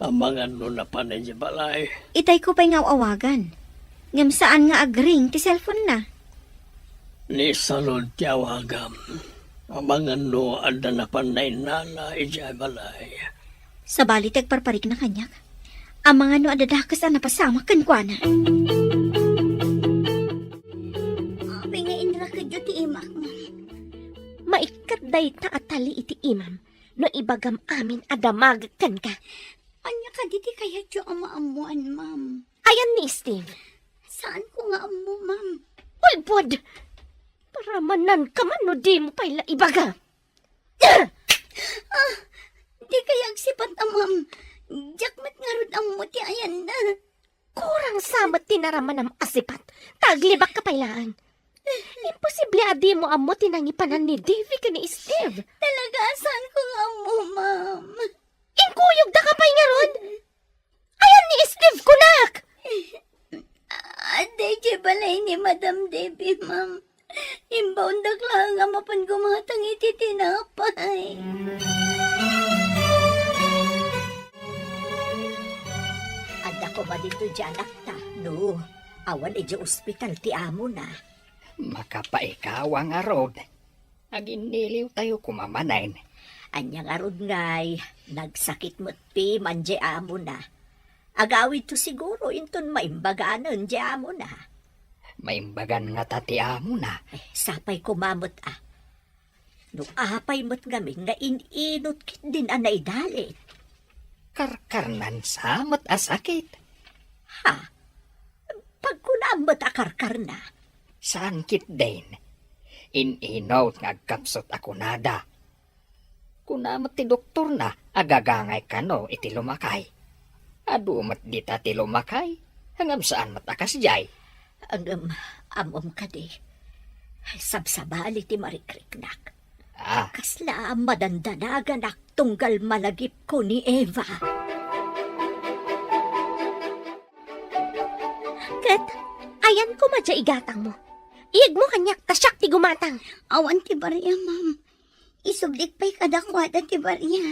amangan no na panay di balay. Itay ko pa'y nga awagan. Ngam saan nga agring ti cellphone na. Ni salod ti awagam. Amangan no anda na panay nana ija balay. Sa balitag parparik na kanyak. Ang mga no adadakas ang napasama kan kwa na. Abay nga inra ka dyo ti imak, ma'am. Maikat day ta atali iti imam, no ibagam amin adamagakan ka. Anya ka diti kaya dyo ang maamuan, ma'am. Ayan ni Steve. Saan ko nga amo, ma'am? Ulbod! Para manan ka man no di mo pala ibaga. Di kaya agsipat ang ma'am. Jakmat nga rod ang muti ayan na. Kurang samat tinaraman ng asipat. Taglibak ka pailaan. Imposible adi mo amo tinangipanan ni Davy ka ni Steve. Talaga, saan ko nga amo, ma'am? Inkuyog da ka pa'y nga ron. Ayan ni Steve kunak. Aday, balay ni Madam Debbie, ma'am. Imbaundak lang nga mapan gumatang iti tinapay. Ada ko ba dito dyan, akta? No, awan e ospital ti amo na. Makapaikaw ang arod. Aginiliw tayo kumamanain. Anyang arod ngay, nagsakit mo't pi manje amo na. Agawid to siguro inton maimbaganan di amo na. Maimbagan nga tati amo na. Sapay kumamot ah. No apay mo't gamin nga ininot kit din anay dalit. Karkarnan samot asakit. Ha? Pag kunamot akarkar na. Saan kit din? Ininaw nga kapsot ako nada. Kunamot ti doktor na agagangay kano iti lumakay. Adumat di ta ti lumakay. Hangam saan matakas jay. Ang amom ka di. Sabsabali ti marikriknak. Ah, Kasla madandanagan tunggal malagip ko ni Eva. Kat, ayan ko madya igatang mo. Iyag mo kanyak tasyak ti gumatang. Awan ti barya, ma'am. Isublik pa'y kadakwada ti barya.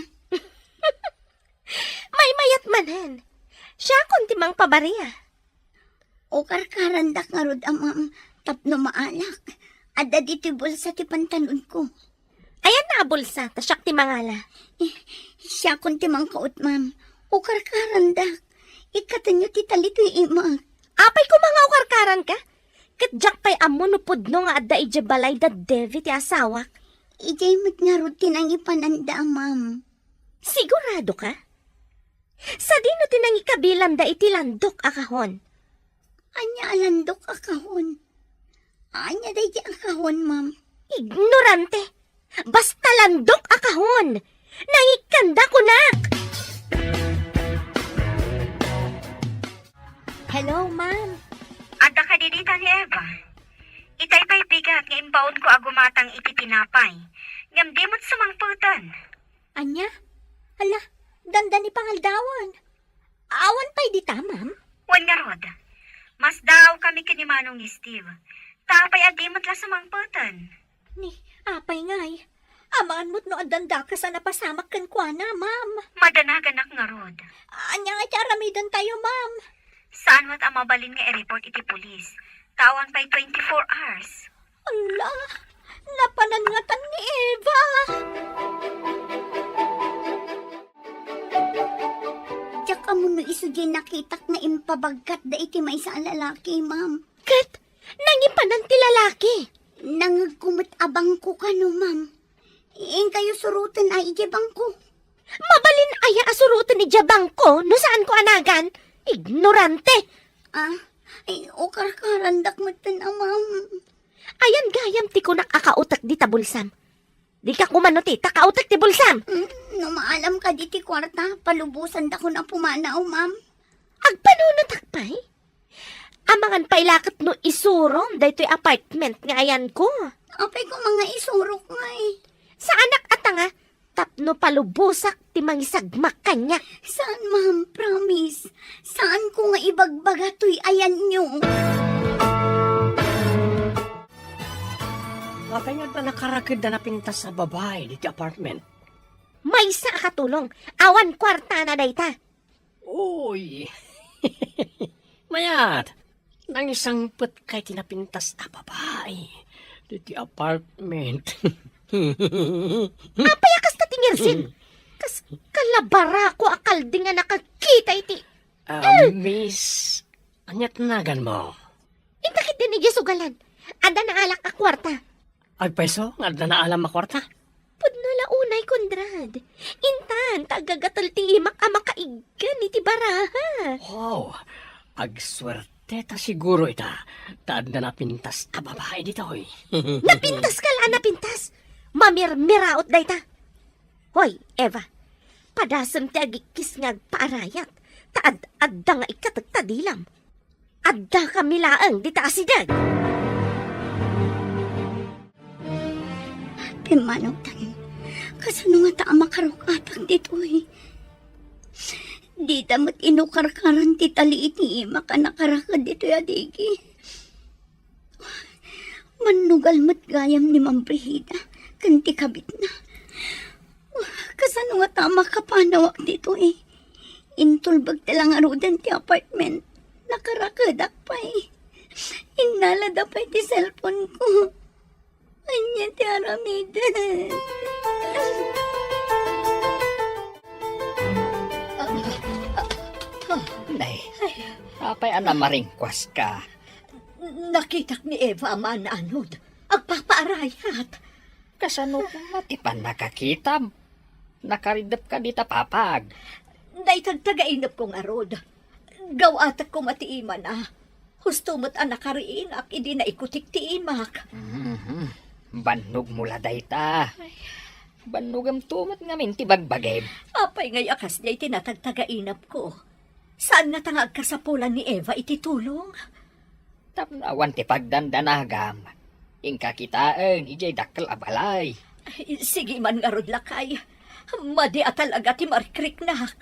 May mayat manan. Siya kunti mang pabarya. O karkarandak nga rod ang ma'am. Tapno maalak. Ada diti bulsa ti pantanon ko. Ayan na bulsa, tasyak ti mangala. Siya kunti mang kaot, ma'am. O karkarandak. Ikatanyo ti talitoy imak. Apay ko mga ukarkaran ka? Katjak pa'y amo no pudno nga adda ije balay da Devi ti asawak. Ijay mat nga rod tinangi pananda, ma'am. Sigurado ka? Sa dino tinangi kabilam da iti landok akahon. Anya alandok akahon. Anya day di akahon, ma'am. Ignorante. Basta landok akahon. Nangikanda ko nak. Hello, ma'am. Adda ka didita ni Eva. Itay pa'y bigat nga imbaon ko agumatang iti tinapay. Ngam di mo't sumangputan. Anya? Hala, danda ni pangaldawan. Awan pa'y di ta, ma'am? Wan nga rod. Mas daw kami kinimanong ni Steve. Tapay adi mo't la sumangputan. Ni, apay ngay. Amaan mo't no adanda ka sa napasamak kan kwa na, ma'am. Madanagan nga rod. Anya nga tiaramidan tayo, ma'am. Saan mo't ang mabalin nga i-report iti pulis? Tawan pa'y 24 hours. Ala, napanangatan ni Eva. Tsaka mo no iso di nakitak na impabagkat da iti may sa lalaki, ma'am. Kat, nangipanan ti lalaki. Nangagkumot abang ko ka no, ma'am. Iing kayo surutan ay ijabang ko. Mabalin aya asurutan ni Jabang ko no saan ko anagan. Ignorante. Ay, o karkarandak mo tan, ma'am. Ayan gayam ti ko nakakautak di tabulsam. Di ka kumano ti, takautak ti bulsam. No maalam ka di ti kwarta, palubusan da ko na pumanaw, ma'am. Agpanunot akpay. Amangan pailakat no isurong daytoy apartment nga ayan ko. Apay ko mga isurok nga eh. Sa anak atanga, tapno palubusak ti mangisagmak kanya. Saan, ma'am? Promise. Saan ko nga ibagbaga to'y ayan nyo? Apay nga na nakarakid na napintas sa babae dito apartment. May sa katulong, awan kwarta na dayta. Uy! Mayat! Nang isang put kay tinapintas na babae dito apartment. Apay akas na tingirsin. Kas kalabara ko akal di nga nakakita iti. Miss, anyat nagan mo. Intakit din ni Jesugalan. Ada na alak a kwarta. Ay peso, nga na alam makwarta. Pudno la unay kondrad. Intan, tagagatal ti imak a makaigan iti baraha. Wow, agswerte ta siguro ita. Taad na napintas a babae dito eh. Napintas ka la, napintas. Mamirmiraot day ta. Hoy, Eva, padasam ti agikis nga agpaarayat. Adda nga ikatagtadilam. Adda kami laang di ta asidag. Pimanong tayo. Kasano nga ta makarukatang dito eh. Di tamat inukarkaran ti taliit ni ima ka nakarakad dito adigi. Manugal mat gayam ni Ma'am Brigida. Kanti kabit na. Kasano nga ta makapanawak dito eh. Intulbag talang arudan ti apartment. Nakarakadak pa eh. Inalada pa ti cellphone ko. Anya ti aramida. Nay, apay ana maringkwas ka. Nakitak ni Eva man anod. Agpapaarayat. Kasano kung matipan nakakita? Nakaridap ka dita papag. Naitagtagainap kong arod. Gawatak ko matiiman Husto mo't anak kariinak, hindi na ikutik ti imak. Banog mula dayta. Banogam tumot ngamin ti bagbagay. Apay ngay akas niya itinatagtagainap ko. Saan nga tangag kasapulan ni Eva ititulong? Tapnawan ti pagdandanagam. Ingka kitaan, ijay dakkel abalay. Ay, sige man nga rod lakay. Madi at talaga ti marikrik nak.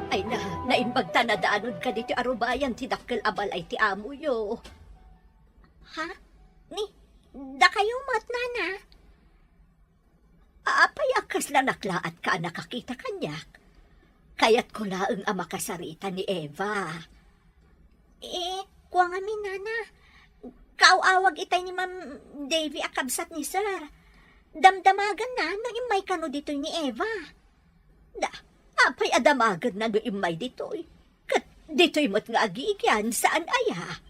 Ay naimbagta na daanod ka dito arubayan ti dakkel abalay ti amo yo. Ha? Da kayo mat nana? Apay akas na naklaat ka nakakita kanyak. Kaya't ko laeng ang makasarita ni Eva. Kuwang amin nana. Kaawawag itay ni Ma'am Davy akabsat ni Sir. Damdamagan na no imay kano dito ni Eva. Apay adamagan na no imay dito. Kat dito'y mo't nga agigyan saan aya.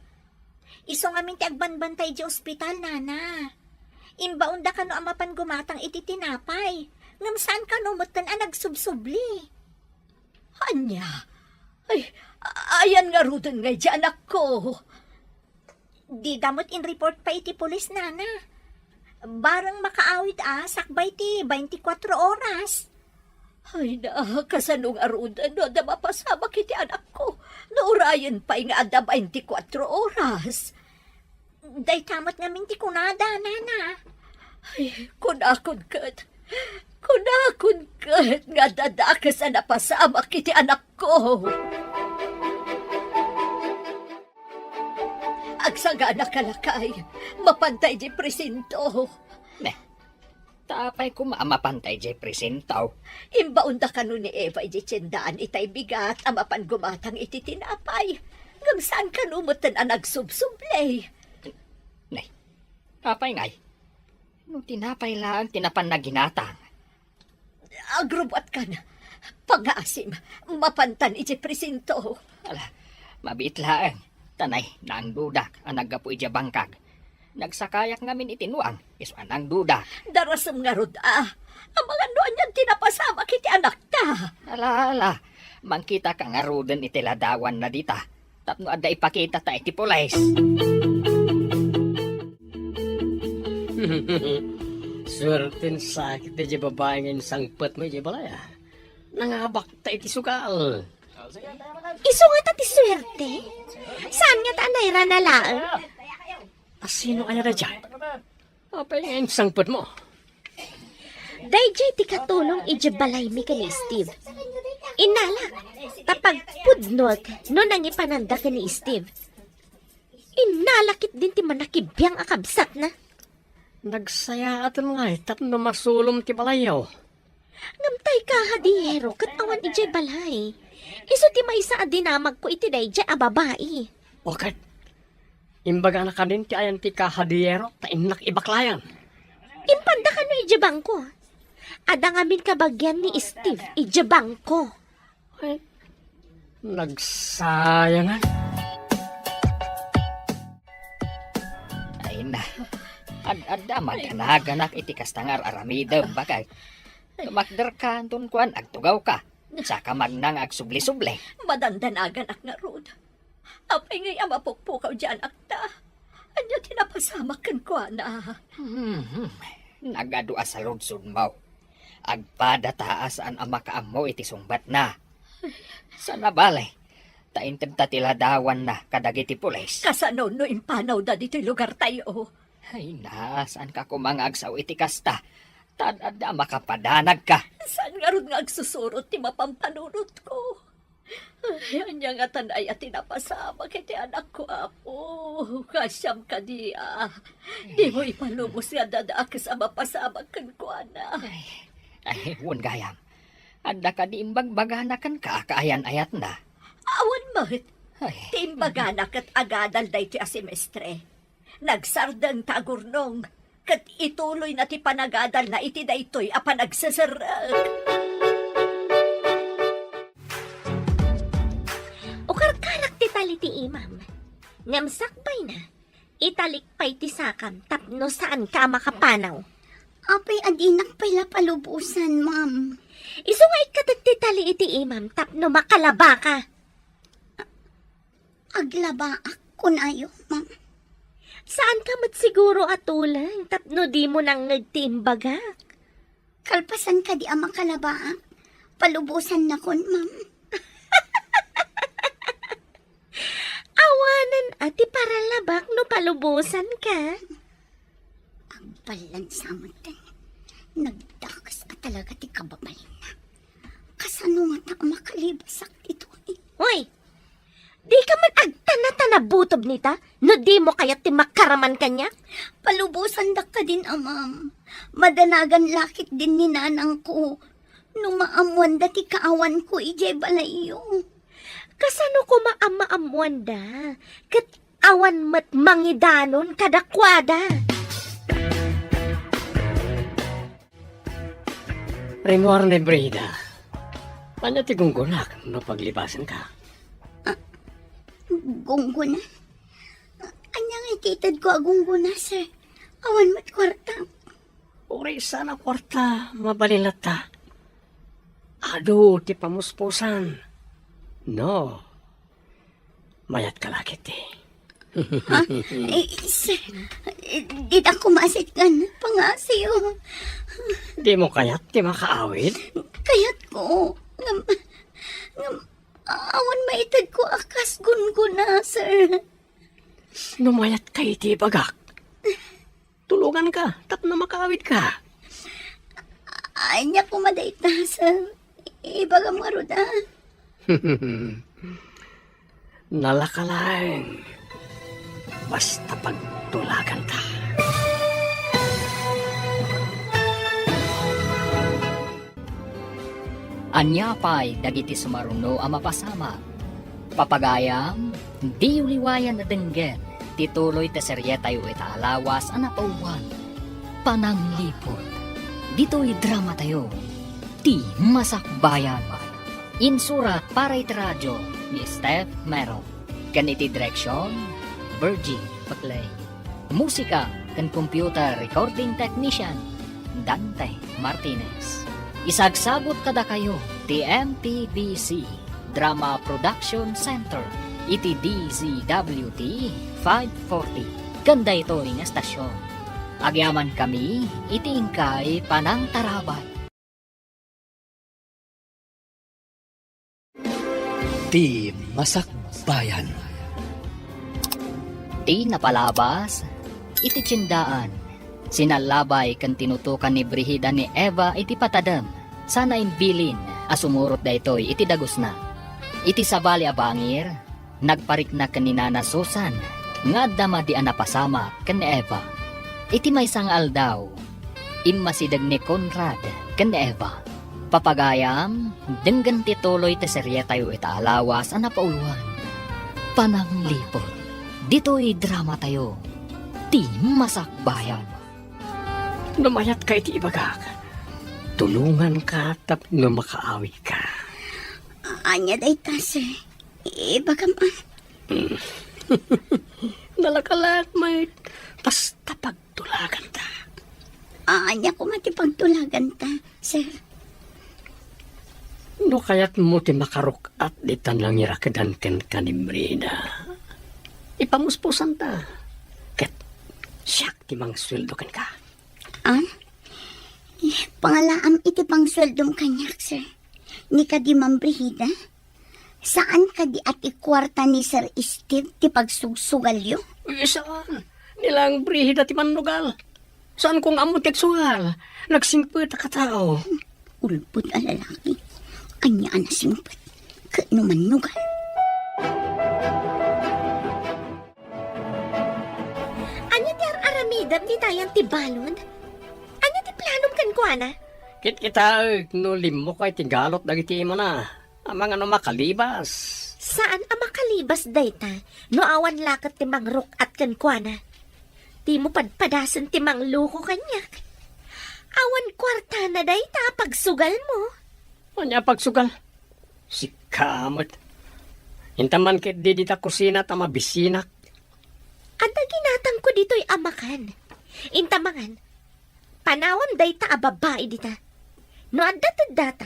Isong amin ti agbanbantay di ospital nana. Imbaunda ka no amapan gumatang iti tinapay. Ngam saan ka no mutan nagsubsubli. Anya? Ay, ayan nga rudan nga di anak ko. Di damot in report pa iti pulis nana. Barang makaawit sakbay ti 24 oras. Ay na, kasanong arudan no, da mapasama kiti anak ko. Naurayan pa nga ada 24 oras. Day tamot namin ti kunada, nana. Ay, kunakon kat. Kunakon kat nga dadakas na napasama kiti anak ko. Agsaga na kalakay, mapantay di presinto. Tapay ko maamapantay jay presentaw. Imbaunda ka nun ni Eva iti tiyendaan itay bigat, amapan gumatang iti tinapay. Ngam saan ka numutan ang nagsubsublay? Nay, tapay ngay. Nung tinapay lang, tinapan na ginatang. Agrubat ka na. Pag-aasim, mapantan iti presinto. Ala, mabiit lang. Tanay, naang dudak, ang naggapu iti bangkag. Nagsakayak ngamin itinuang, iso anang dudak. Darasam nga rod ang mga noon yan tinapasama kiti anak ta. Ala, mangkita ka nga rudan iti ladawan na dita. Tapno ada ipakita ta iti pulis. Swertin sakit di babae ngayon sangpet mo di balaya. Nangabak ta iti sugal. Iso nga ta ti swerte. Saan nga ta anayra na laang? Sino kaya na dyan? Apay ngayon sangpet mo. Dayjay ti katulong iti balay mi ka ni Steve. Inala, tapag pudnog no nangipananda ka ni Steve. Inalakit din ti manakibiyang akabsat na. Nagsaya atin nga tapno masulom ti balayaw. Ngamtay ka hadiyero kat awan iti balay. Iso ti maysa adinamag ko iti dayjay a babae. Bakit? Imbaga na ka din ti ayan ti kahadiyero ta inak ibaklayan. Impanda ka no ijabang ko. Ada ngamin kabagyan ni Steve, ijabang ko. Ay, nagsayangan. Ay na, ad-ada maganaganap iti kastangar aramida bagay. Magdar ka antun kuan, agtugaw ka. Saka magnang agsubli-subli. Madandanagan ak nga rod. Apay ngay amapukpukaw dyan akta. Anya tinapasamakan ko na. Nagadua sa ludsud mo. Agpada taas an amakaam mo iti sungbat na. Sana bale, taintad tatiladawan na kadagiti pulis. Kasano no impanaw da dito'y lugar tayo. Ay na, saan ka kumangagsaw iti kasta? Tadada makapadanag ka. Saan nga rod nga agsusurot ti mapampanunot ko? Ay, anya nga tanay at tinapasama kiti anak ko, apo. Kasyam ka diya. Di mo ipalubos nga dadaak sa mapasama kan ko, ana. Ay, wun gayam. Anda ka di imbagbaganakan ka, kaayan-ayat na. Awan mo't. Ay, Timbaganak at agadal day ti asemestre. Nagsardang tagurnong. Kat ituloy na ti panagadal na iti daytoy apa nagsasarag. Ukarkarak ti tali ti imam. Ngamsakbay na. Italikpay ti sakam tapno saan ka makapanaw. Apay adinak pala palubusan, ma'am. Isungay ka ti tali iti imam tapno makalaba ka. Aglaba ako na ayo, ma'am. Saan ka mat siguro atulang tapno di mo nang nagtimbagak. Kalpasan ka di ang makalaba. Palubusan na kon, ma'am. Awanan ati para labak no palubusan ka. Ang balansamot nagdakas ka talaga ti kababalin na. Kasano nga ta makalibasak dito eh. Hoy! Di ka man agtana-tana butob nita, no di mo kaya ti makaraman kanya? Palubusan da ka din, amam. Madanagan lakit din ni nanang ko. Nung maamuan da ti kaawan ko, ijay balayo. Kasano ko maamaamuan da? Kat awan mat mangidanon kadakwada. Rimor ni Brida. Ano ti gunggunak no paglibasan ka? Gungguna. Anyang ititad ko agunguna, sir. Awan mat kwarta. Uri sana kwarta, mabalilata. Ado, ti pamuspusan. No. Mayat ka lakit eh. Ha? Sir, di ako masikgan. Pangasiyo. Di mo kayat ti makaawid? Kayat ko. Awan maitad ko akas gunguna, sir. Numayat kay ti bagak. Tulungan ka, tapno makaawid ka. Anya ko madayta, sir. Ibaga maruda. Nalakalang. Basta pagtulagan ka. anya pa'y dagiti sumaruno ang mapasama. Papagayam, di uliwayan na denggen, tituloy te serye tayo itaalawas anapauwan. Pananglipot, dito'y drama tayo, ti masakbayan. Insurat para itiradyo ni Steph Mero. Ganiti direksyon, Virgie Patlay. Musika kan computer recording technician, Dante Martinez. Isagsabot kada kayo, ti MTBC Drama Production Center, iti DZWT 540. Ganda ito ring estasyon. Agyaman kami, iti ingkay panang tarabay. Ti Masakbayan. Ti napalabas, iti tsindaan. Sinalabay kan tinutukan ni Brihida ni Eva iti patadam. Sana imbilin, asumurot da ito'y iti dagos na. Iti sabali abangir, nagparik na kaninana Susan, nga dama di anapasama kan ni Eva. Iti may sangal daw, imasidag ni Conrad kan ni Eva. Papagayam, denggan tituloy te serye tayo itaalawas anapauluan. Pananglipot, dito'y drama tayo, ti Masakbayan. Lumayat ka iti ibagak. Tulungan ka tapos no makaawi ka. Anya dayta, sir. Ibagam, Nalakalat, mate. Basta pagtulagan ta. anya ko matipagtulagan ta, sir. No kaya't mo ti makarok at ditan lang irakadanken ka ni Brina. Ipamuspusan ta. Ket siyak ti mang sweldo kan ka. Pangalaam iti pang sweldom kanyak, sir. Ni ka di mambrihida? Saan ka di ati kwarta ni Sir Steve ti pagsugsugalyo? Saan? Nilang brihida ti manugal. Saan kong amo ti aksugal? Nagsimpet ka tao. Ulpud a lalaki. Anya na simpet. Kano manugal. Anya ti aramidam di tayang ti balon? Anya ti planom kan ko, ana? Kit kita no limo kay tigalot dagiti mo na. Amang ano makalibas. Saan ang makalibas dayta? No awan lakat ti mangrok at kankwana. Di mo padpadasan ti mangluko kanyak. Awan kwarta na dayta pagsugal mo. Anya pagsugal. Si kamot. Intaman kit di dita kusina ta mabisinak. Anda ginatang ko dito'y amakan. Intamangan. Panawam dayta a babae dita. No adda data.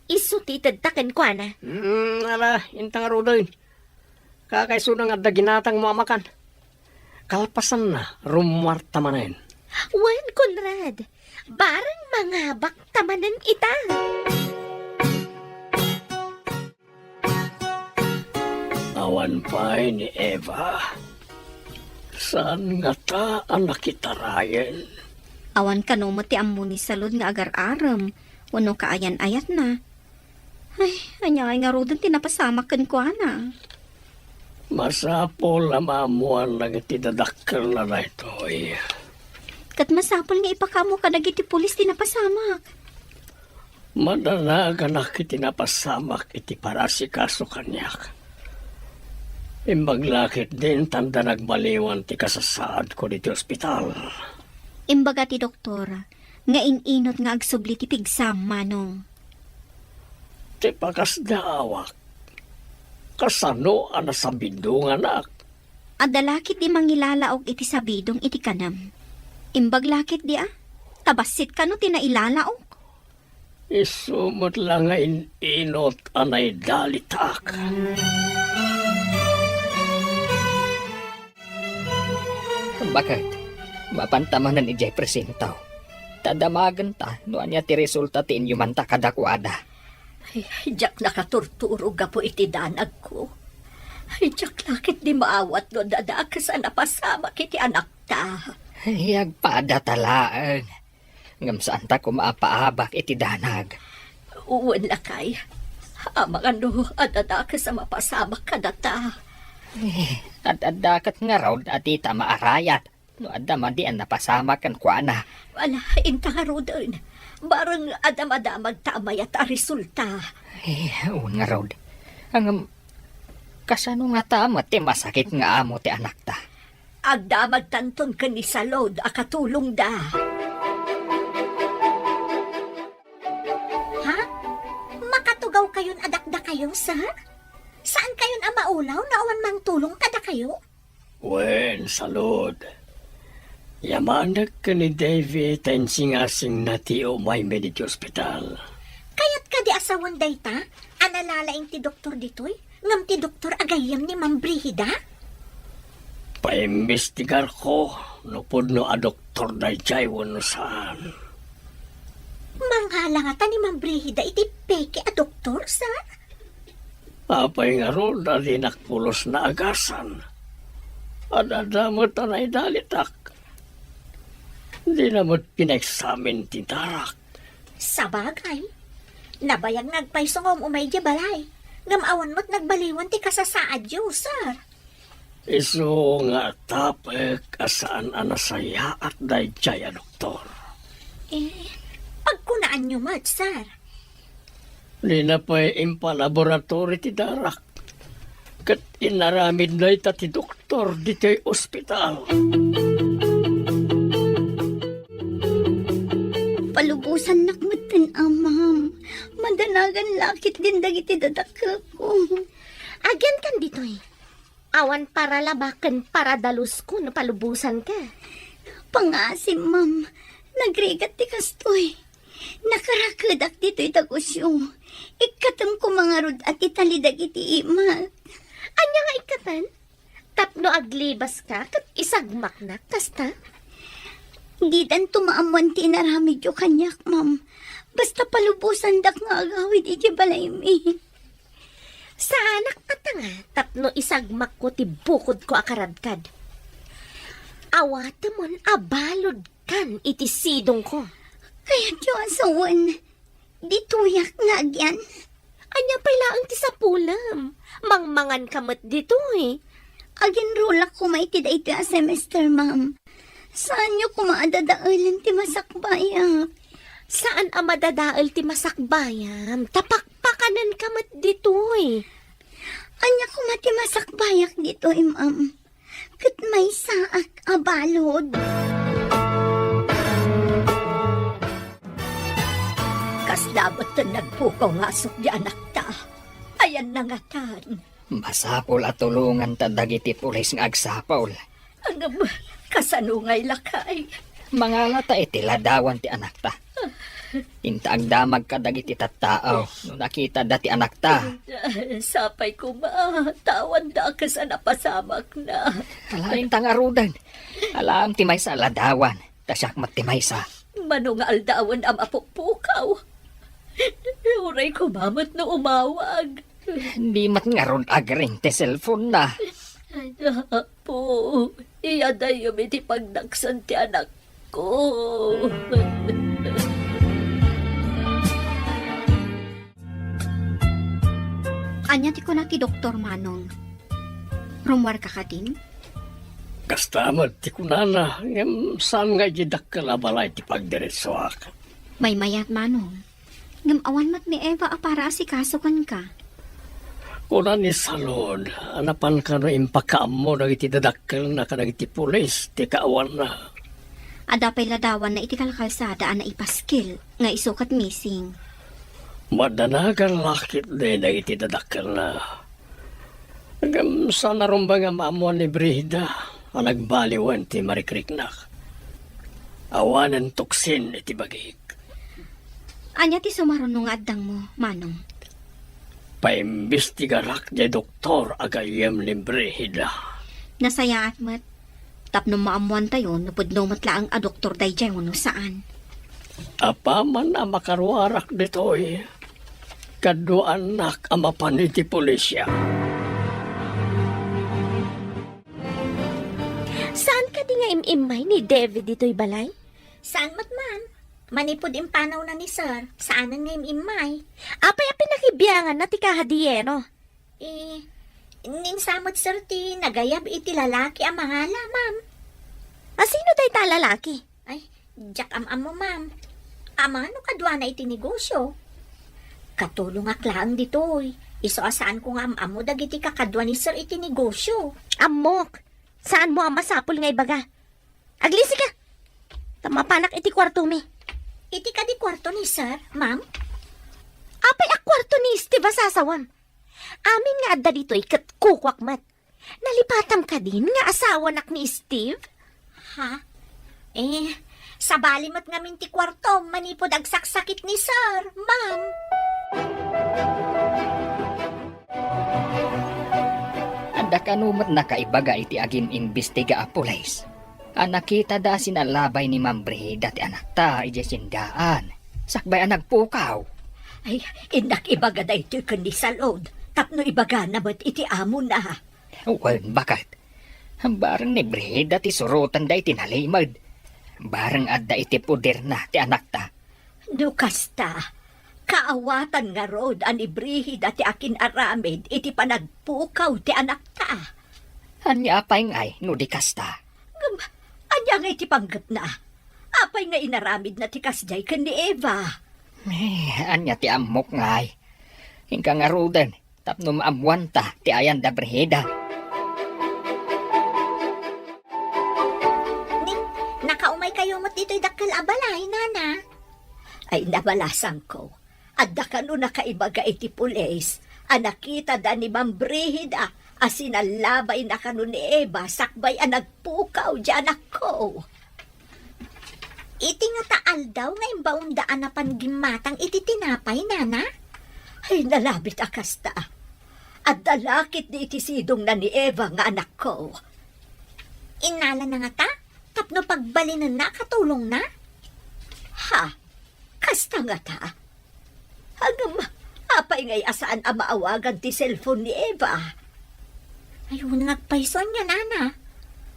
Isutitad taken ko na. Ala, intang arudoy. Kakaisunang at ginatang mo amakan. Kalpasan na, rumwarta manayin. Wen, Conrad. Barang mangabak tamanan ita. Awan pa ni Eva. Saan nga ta ang nakitarayan? Awan ka no mati ammo ni salud nga agar-aram. Wano kaayan-ayat na. Ay, anya nga rodan tinapasamakan ko, ana. Masapol na maamuan lang itidadakkel na na ito eh. Kat masapol nga ipakamo ka nagiti pulis tinapasamak. Madanaga na kitinapasamak iti parasikaso kanyak. Imbaglakit din tanda nagbaliwan ti kasasaad ko diti ospital. Imbaga ti doktora, nga ininot nga agsubli ti pigsam, manong. Ti pakas daawak. Kasano ang nasabindong anak? Adalakit di mangilalaog iti sabidong iti kanam. Imbaglakit di tabasit ka no tinailalaog. Isumot lang nga inot anay dalitak. Bakit? Mapantamanan ni Jay Presintaw. Tadamagan ta, no anya ti resulta ti inyuman ta kadakwada. Ay, jak nakaturturo ga po iti danag ko. Ay, jak lakit di maawat no dadak sa napasama kiti anak ta. Hiyag paada talaan. Ngam saan ta kumaapaabak iti danag. Uwan lakay. Amang ano, adadak sa mapasama kadata. At adakat nga raw ati ta maarayat. No adama di ang napasama kan kuana. Wala, intangaro doon. Barang adam-adamag tamay at resulta. Uwan nga raw. Ang kasano nga tama ti masakit nga amo ti anak ta. Agdamag tanton ka ni Salod, akatulong da. Ha? Makatugaw kayon adakda kayo, sir? Saan kayon ang maulaw na awan mang tulong kada kayo? Wen, salud. Yamanak ka ni David ang singasing na ti umay mediti hospital. Kaya't ka di asawan dayta? Analalaing ti doktor ditoy? Ngam ti doktor agayam ni Ma'am Brihida? Paimbestigar ko, nupod no a doktor na jay wano saan. Manghalangatan ni Ma'am Brihida iti peke a doktor, sir? Apay nga ron na dinakpulos na agasan. Adadamot anay dalitak. Di namot pinagsamin ti darak. Sabagay. Nabayang nagpaysongom umay di balay. Ngam awan mo't nagbaliwan ti kasasaad yu, sir. Iso nga tapek asaan anasaya at dayjay a doktor. Pagkunaan nyo mat, sir. Di na pa'y impalaboratory ti darak. Kat inaramid na ita ti doktor di ti ospital. palubusan nakmatan amam. Madanagan lakit din dagiti dadakkel ko. Agyan kan ditoy. Awan para labakan para dalus ko no palubusan ka. Pangasim, ma'am. Nagrigat ti kastoy. Nakarakadak dito'y tagusyo. Ikatam ko mga rod at italidag iti ima. Anya nga ikatan? Tapno aglibas ka kat isagmak na kasta? Di dan tumaamuan ti naramid yo kanyak, ma'am. Basta palubusan dak nga agawid iti balay mi. Sa anak kata nga, tapno isagmak ko ti bukod ko akaradkad. Awatamon abalod kan iti sidong ko. Kaya tiyo asawan. Di tuyak nga agyan. Anya pala ang ti sapulam. Mangmangan kamot dito eh. Agin rulak ko may tida iti a semester, ma'am. Saan nyo kumaadadaalan ti masakbayak? Saan ang madadaal ti masakbayam? Tapakpakanan kamot dito eh. Anya ko mati masakbayak dito, ma'am. Kat may saak abalod. Kaslabat na nagpukaw nga asok di anak ta. Ayan na nga tan. Masapol at tulungan ta dagiti pulis nga agsapol. Ano ba? Kasanungay lakay. Mga lata iti ladawan ti anak ta. Inta ang damag ka dagiti tattao. No nakita dati anak ta. Sapay ko ba? Tawan da ka sa napasamak na. Alain tang arudan. Alam ti may sa ladawan. Tasyak mat ti may sa. Manong aldawan ang apupukaw. Uray ko mamot na umawag. Di mat nga ron agring ti cellphone na. Po, iyaday yung iti pagdaksan ti anak ko. Anya ti ko na ti Doktor Manong. Rumwar ka din? Kastamad ti kunana, ngam saan nga jidak ka labalay ti pagdiretsoak. May mayat Manong. Ngamawan mat ni Eva para asikaso kan ka. Kuna ni salod, anapan ka no impakaam mo dagiti dadakkel na ka dagiti pulis, ti kaawan na. Adapay ladawan na iti kalkalsada na ipaskil nga isukat missing. Madanagan lakit de dagiti dadakkel na. Hanggang sa narumba nga maamuan ni Brida, ang nagbaliwan ti Marikriknak. Awanan tuksin iti bagik. Anya ti sumarunong nga addang mo, Manong. Paimbestigarak di doktor agayem ni Brida. Nasaya at mat. Tapno maamuan tayo, napudno matlaang a doktor dayjay no saan. Apa man na makaruarak ditoy, kaddo anak amapan iti pulisya. Saan ka di nga imimay ni David dito'y balay? Saan matman? Manipod impanaw na ni sir. Saanan nga imay? Apay a pinakibiyangan na ti kahadiyero. Ninsamot sir ti nagayab iti lalaki ang mga ma'am. Sino day ta lalaki? Ay, jak am mo ma'am. Ama no kadwa na iti negosyo. Katulong aklaan ditoy. Iso asaan ko nga am mo dagiti kakadwa ni sir iti negosyo. Amok, saan mo ang masapol nga ibaga? Aglisi ka! Tamapanak iti kwarto mi. Iti ka di kwarto ni sir, ma'am? Apay a kwarto ni Steve asasawam. Amin nga adda dito ikat kukwakmat. Nalipatam ka din nga asawa nak ni Steve? Ha? Sa balimot nga minti kwarto, manipod agsaksakit ni sir, ma'am. Anda kanumat na kaibaga iti agin imbestiga a pulis. Nakita da sinalabay ni Ma'am Brida ti anak ta iti sindaan. Sakbay ang nagpukaw. Ay, indak ibaga da ito kundi sa load. Tapno ibaga na ba't iti amo na. Well, bakit? Barang ni Brida ti surutan da iti nalimad. Barang adda iti puder na ti anak ta. Dukasta, kaawatan nga road an ibrihid at akin aramid iti panagpukaw ti anak ta. Anya apay ngay, no di kasta. Anya nga iti panggap na. Apay nga inaramid na ti kasjay kan ni Eva. Anya ti amok ngay. Hingka nga rudan, tapno maamuan ta ti ayan da Brida. Nakaumay kayo mo't dito'y dakkel abalay, nana. Ay nabalasan ko. Adda ka no nakaibaga iti pulis. Anakita da ni Ma'am Brihida. Asinalabay na kanu ni Eva. Sakbay ang nagpukaw dyan ako. Iti nga taal daw nga imbaundaan na panggimatang iti tinapay, nana. Ay nalabit akasta. At dalakit di iti sidong na ni Eva nga anak ko. Inala na nga ta? Tapno pagbalinan na, katulong na? Ha? Kasta nga ta? Hanggang apay ngay asaan ang maawagan ti cellphone ni Eva. Ayun nagpayson niya, nana.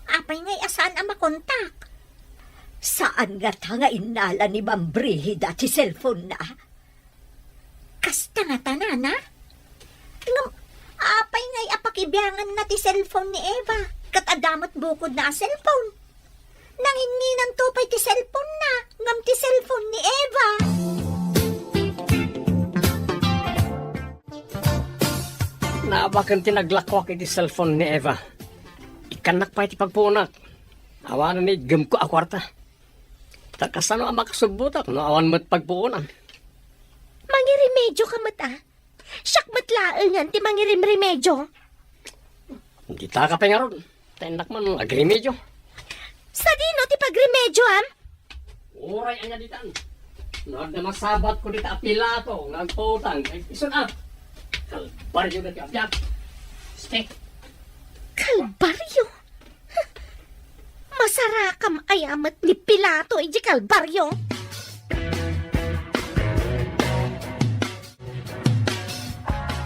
Apay ngay asaan ang makontak. Saan nga ta nga inala ni Ma'am Brihida ti cellphone na? Kasta nga ta, nana? Apay ngay apakibyangan na ti cellphone ni Eva. Katadamot bukod na cellphone. Nanginginan tupay ti cellphone na. Ngam ti cellphone ni Eva. Naabakan tinaglakwak iti cellphone ni Eva. Ikanak pa iti pagpunak. Awanan ni gam ko akwarta. Takasano ang makasubutak no awan mo't pagpuunan. Mangiremedyo ka mata. Siyak matlaangan ti mangirimremedyo. Hindi ta ka pengaron. Tenak man agrimedyo. Sa dino ti pagremedyo, am? Uray anya ditan. Nood na masabat ko dita apilato. Ngagputang. Isun up. Kalbaryo na ti abjad. Stay. Kalbaryo? Masarakam ayamat ni Pilato, iji kalbaryo.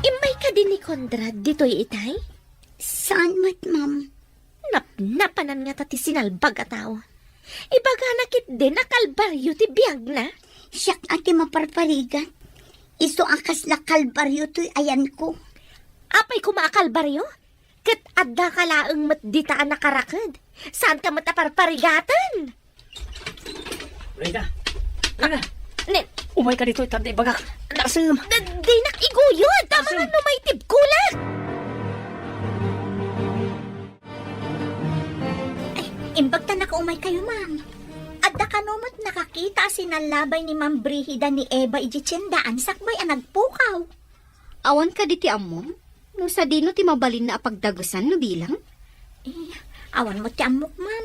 Imay ka din ni Conrad dito'y itay? Saan mat, ma'am? Napanan nga tati sinalbag ataw. Ibaga nakit din na kalbaryo ti biyag na. Siyak ati maparparigan. Iso akas la kalbaryo to'y ayan ko. Apay kumakalbaryo? Kat adda ka laang matditaan na karakad. Saan ka mataparparigatan? Rida. Rida. Nen, Umay ka dito itanday bagak. Nasam. di nakiguyod. Tama nga no may tibkulat. Imbagta na kaumay kayo, ma'am. Adda ka nomot nakakita sinalabay ni Ma'am Brihida ni Eva iji tiyendaan sakbay ang nagpukaw. Awan ka di ti amo? No sa dino ti mabalin na apagdagusan no bilang? Awan mo ti amok, ma'am.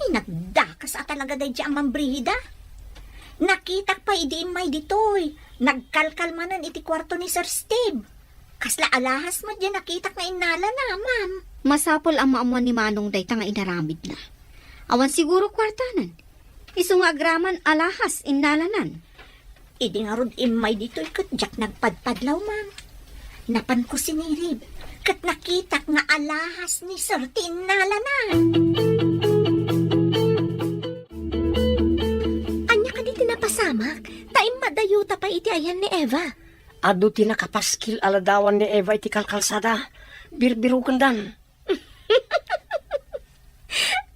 Ay, nagdakas talaga day di ang Ma'am Brihida. Nakitak pa idi imay ditoy. Nagkalkalmanan iti kwarto ni Sir Steve. Kasla alahas mo dyan nakitak na inala na, ma'am. Masapol ang maamuan ni Manong day nga inaramid na. Awan siguro kwartanan. Iso nga agraman alahas innalanan. Idi nga rod imay ditoy kat jak nagpadpadlaw, ma'am. Napan ko sinirib. Kat nakitak nga alahas ni Sir ti inala na. Anya ka di tinapasamak. Taim madayuta pa iti ayan ni Eva. Ado ti nakapaskil aladawan ni Eva iti kalkalsada. Birbirukan dan.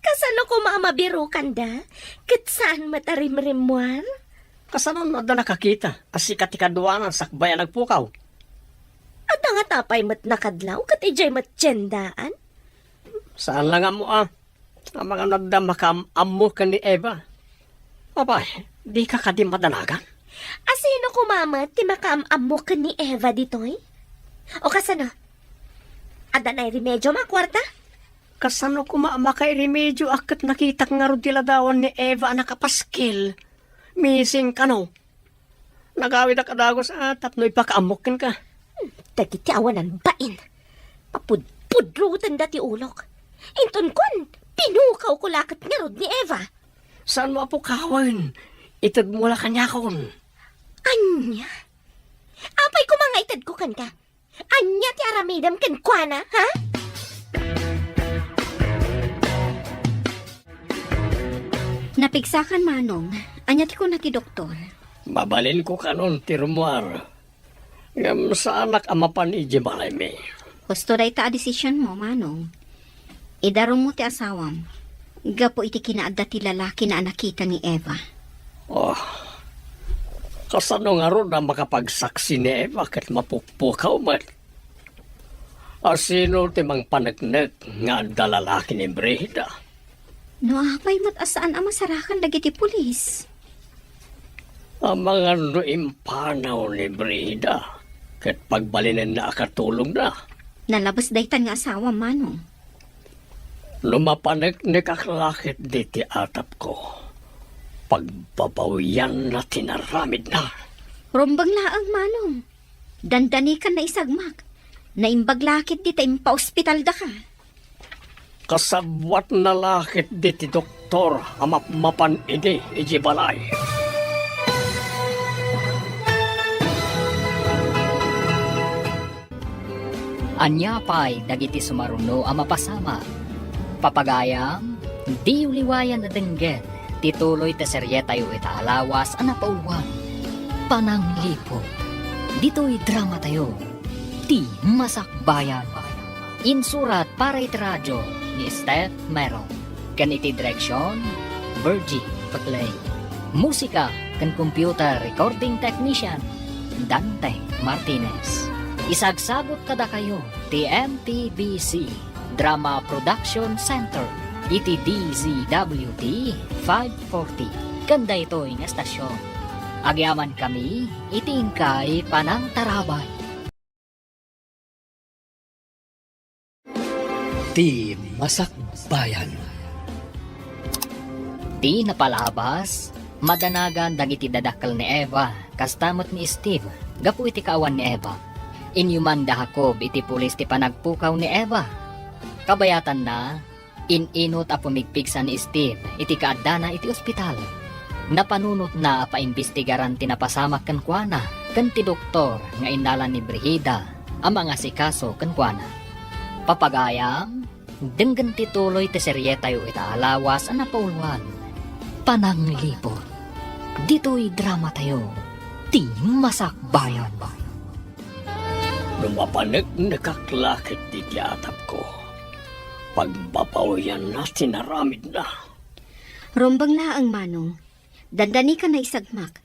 Kasano ko mamabirukan da? Kat saan matarimrimuan? Kasano na da nakakita? Asikat ti kaduanan sakbay ang nagpukaw. At nga tapay mat nakadlaw, kat ijay mat tiyendaan. Saan lang mo ang mga nagdama ka amo ka ni Eva. Abay, di ka kadi madanagan. Asino ko mama ti makaamamo ka ni Eva ditoy? O kasano? Ada na remedyo makwarta? Kasano ko maamakay remedyo akat nakita nga ro diladawan ni Eva nakapaskil. Missing ka no. Nagawid na kadagos tapno ipakaamokin ka. Dagiti awanan bain. Papudpudrutan dati ulok. Inton kun, pinukaw ko lakat nga rod ni Eva. Saan mo po kawin? Itad mo la kanya kon. Anya? Apay ko mga itad ko kan ka. Anya ti aramidam kan kwa na, ha? Napigsakan Manong. Anya ti ko na ti doktor. Mabalin ko kanon ti rumuar. Ngam sa anak amapan iji malayme. Gusto day ta a desisyon mo, Manong. Idaro mo ti asawam. Gapo iti kinaadda ti lalaki na nakita ni Eva. Oh, kasano nga ron na makapagsaksi ni Eva kat mapukpukaw man. Asino ti mang panagnet nga dalalaki ni Brihida. No, apay mat asaan ang masarakan lagi ti pulis. Ang mga nuimpanaw ni Brida, kat pagbalinan na akatulong na. Nalabas daytan nga asawa, Manong. Lumapanek ni kaklakit diti atap ko. Pagbabawian na tinaramid na. Rumbang laang, Manong. Dandani ka na isagmak. Naimbaglakit di tayo pa-ospital da ka. Kasabwat na lakit diti doktor amapmapan iji balay. Anya pa'y dagiti sumaruno ang mapasama. Papagayam, di uliwayan na denggen, tituloy te serye tayo itaalawas ang napauluan. Pananglipot, dito'y drama tayo, di masakbayan. Insurat para itiradyo ni Steph Merong. Ganiti direksyon, Virgie Paglay. Musika kan computer recording technician, Dante Martinez. Isagsagot kada kayo, TMTBC Drama Production Center, iti DZWD 540. Kanda ito'y nga estasyon. Agyaman kami, itingkay panang tarabay. Di Masakbayan. Di napalabas, madanagan dagiti dadakkel ni Eva, kastamot ni Steve, gapu iti kaawan ni Eva. Inyuman dahakob iti pulis ti panagpukaw ni Eva. Kabayatan na, ininot a pumigpigsan ni Steve, iti kaadana iti ospital. Napanunot na paimbestigaran tinapasamak kan kuana, kan ti doktor nga inalan ni Brigida, ang mga sikaso kan kuana. Papagayam, denggan tituloy ti serye tayo itaalawas ang napauluan. Pananglipot, dito'y drama tayo, di masakbayan. Lumapanek na kaklakit diti atap ko. Pagbabawian na tinaramid na. Rumbang laang, Manong. Dandani ka na isagmak.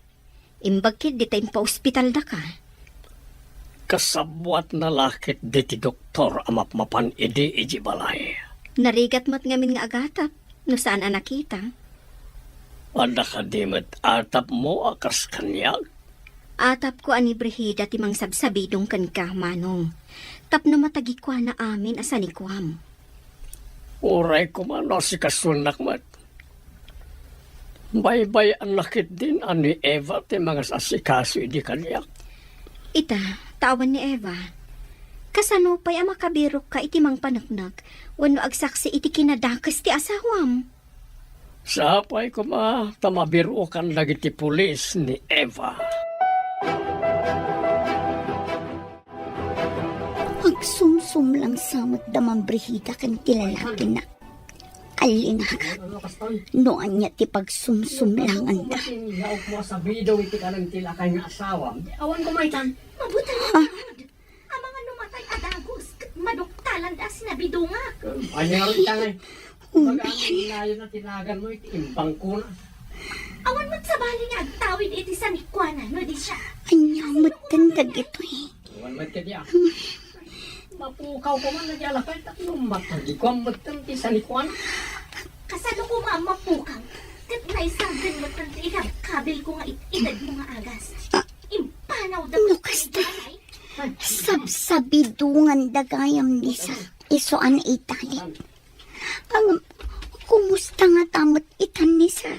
Imbagkid di tayo pa-ospital da ka. Kasabwat na lakit diti doktor amapmapan iji balay. Narigat mo't ngamin nga agatap. No saan ang nakita? Ada ka dimet atap mo akas kanyag. Atap ko ani Brigida timang sabsabidong kan ka, Manong. Tapno matagi kwa na amin asanikwam. Uray ko man si kasulnak mat. Baybay ang lakit din ani Eva ti mga asikaso di kanyak. Ita, tawan ni Eva. Kasano pa'y ang makabirok ka iti mang panaknak wano agsaksi iti kinadakas ti asawam. Sapay ko tamabiro kan lagi ti pulis ni Eva. Agsumsum lang samot damang Brigida kan tilalaki na. Alinaga. Noan niya ti pagsumsum lang anda. Yaw mo sa bidaw iti ka ng tilakay nga asawa. Awan ko maitan. Mabuti ang mga numatay adagos, maduktalan da sinabidunga. Ay, nga rin tangay. Pag-amin inayo na tinagan mo iti imbang ko na. Awan mo't sabali nga agtawid iti sanikwana, no di siya. Anyamot tandag ito eh. Awan mat ka diya. Mapukaw ko man nagyalakay tatlo matagi ko ang matanti sa likwan. Kasalo ko mapukaw. Kat naisagan mo tanti kabil ko nga itidad mo nga agas. Impanaw da No, kasta. Sabsabidungan dagayam ni sa isuan itali. Ang kumusta nga tamot itan ni sir?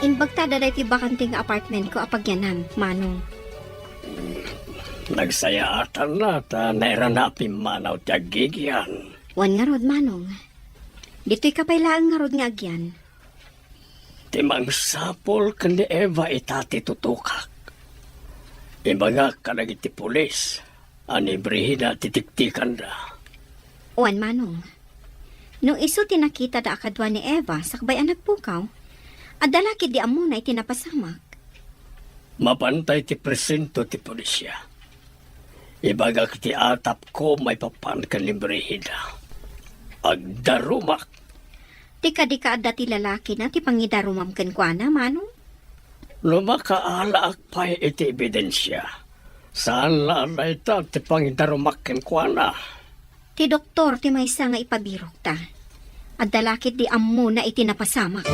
Imbagta da ti bakanting apartment ko apagyanan, Manong. Nagsayatan na ta naira na pimanaw tiyagigyan. Wan nga rod, Manong. Dito'y kapailaan nga rod nga agyan. Timang sapol kan ni Eva itati tutukak. Ibaga ka nagiti pulis. Ani Brigida titiktikan da. Wan, Manong. Nung iso tinakita da akadwa ni Eva sakbay ang nagpukaw, adalaki di amo na itinapasamak. Mapantay ti presento ti pulisya. Ibaga ti atap ko may papan kan ni Brigida. Agdarumak. Tika di ka adda ti lalaki na ti pangidarumam ken kuana, Manong. Lumakaalaak pa iti ebidensya. Saan lalay ta ti pangidarumak ken kuana. Ti doktor ti maysa nga ipabirok ta. Adalakit di ammo na itinapasamak.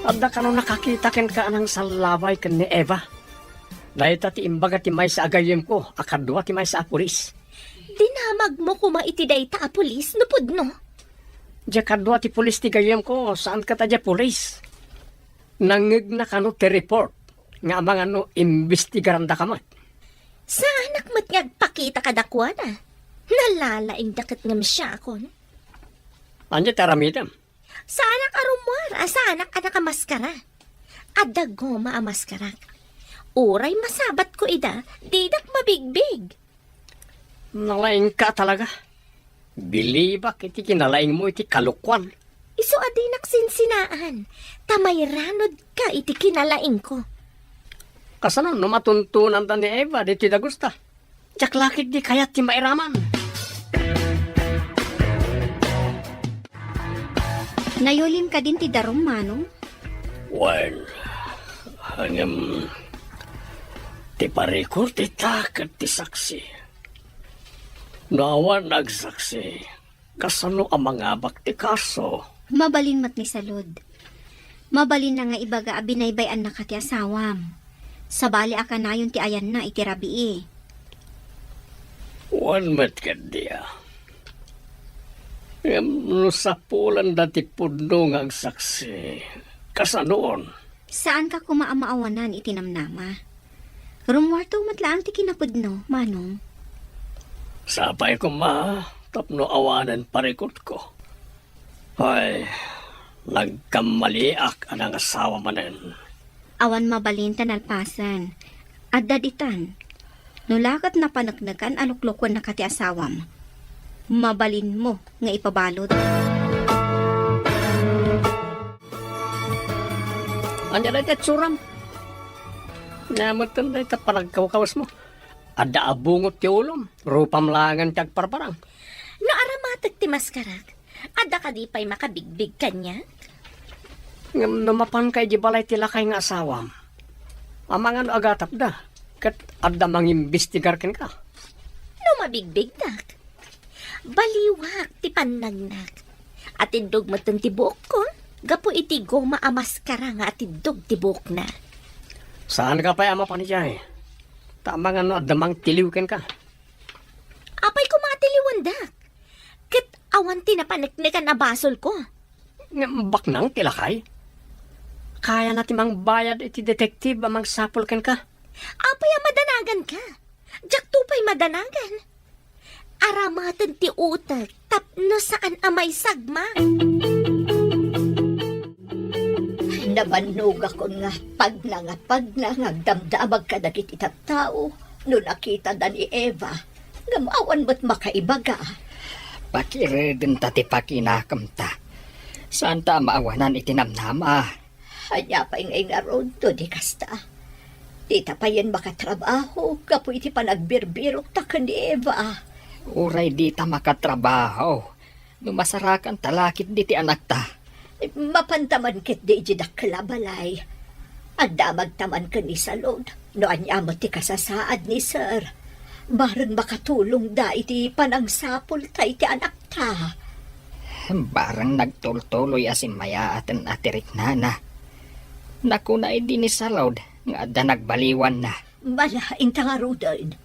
Adda ka nung nakakita ken ka anang salabay ken ni Eva. Dahil ti imbaga ti may sa agayem ko, akadwa ti may sa apulis. Dinamag mo kumaitiday ta pulis, nupod no? Diya kadwa ti pulis ti gayem ko, saan ka ta diya pulis? Nangig na ka no ti report, nga mga no imbestigaran da kamat. Sa anak mo't ngagpakita ka dakwana. Nalalaing dakat ngam siya ako. Anya taramidam. Sa anak arumwar, sa anak maskara. Adago maamaskara. Uray masabat ko ida, didak mabigbig. Nalaing ka talaga. Bilibak iti kinalaing mo iti kalukwan. Iso adinak sinsinaan. Tamayranod ka iti kinalaing ko. Kasanon no matuntunan ta ni Eva diti dagusta. Tsak lakit di kayat ti mairaman. Nayolim ka din ti darom, Manong. Well, hanggang ti parikor ti takat ti saksi. Nawa nagsaksi. Kasano ang mga bakti kaso? Mabalin mat ni Salud. Mabalin na nga ibaga abinaybayan na ka ti asawam. Sabali aka na yun ti ayan na itirabi One mat ka diya. No sa pulan dati puno ng saksi. Kasanoon? Saan ka kumaamaawanan itinamnama? Rumwarto matlaang ti kinapudno, Manong. Sapay ko tapno awanan parikot ko. Ay, nagkamaliak anang asawa manen. Awan mabalin tanalpasan. At daditan. Nulakat na panagnagan aluklukon na kati asawam. Mabalin mo nga ipabalot. Anya na iti tsuram. Namutan na iti panagkawakawas mo. Ada abungot ti ulom. Rupam langan tiyag parparang. No aramatag ti maskarak. Ada ka di pa'y makabigbig kanya? Ngam namapan kay di balay ti lakay nga asawam. Amangan agatap da. Kat ada mangimbestigar ken ka. No mabigbig dak. Baliwak ti panagnak. At indog mo ti buok ko. Gapo iti goma amaskara nga at indog ti buok na. Saan ka pa ama panijay? Tama nga no adamang tiliw ken ka. Apay ko matiliwan dak. Kat awan ti napanagnagan na basol ko. Ngam baknang tilakay. Kaya natin mang bayad iti detektiv amang sapol ken ka. Apay madanagan ka. Jak tupay madanagan. Aramatan ti utak tapno saan amay sagma. Nabanog ako nga pag nagdamdamag ka dagit itat tao no nakita da ni Eva. Ngamawan mo't makaibaga. Pakiredin ta ti pakinakam ta. Saan ta maawanan itinamnama? Hanya pa ingay nga ron to di kasta. Di ta pa yan makatrabaho kapo iti panagbirbirok ta ka ni Eva. Uray di ta makatrabaho. Numasarakan talakit di ti anak ta. Mapantaman kit di jidak kalabalay. At damag taman ka ni Salod. No anyamot ti kasasaad ni Sir. Baran makatulong da iti panangsapol ta iti anak ta. Barang nagtultuloy asin maya atin atirik na. Nakunay din ni Salod nga da nagbaliwan na. Malaing tangarudan.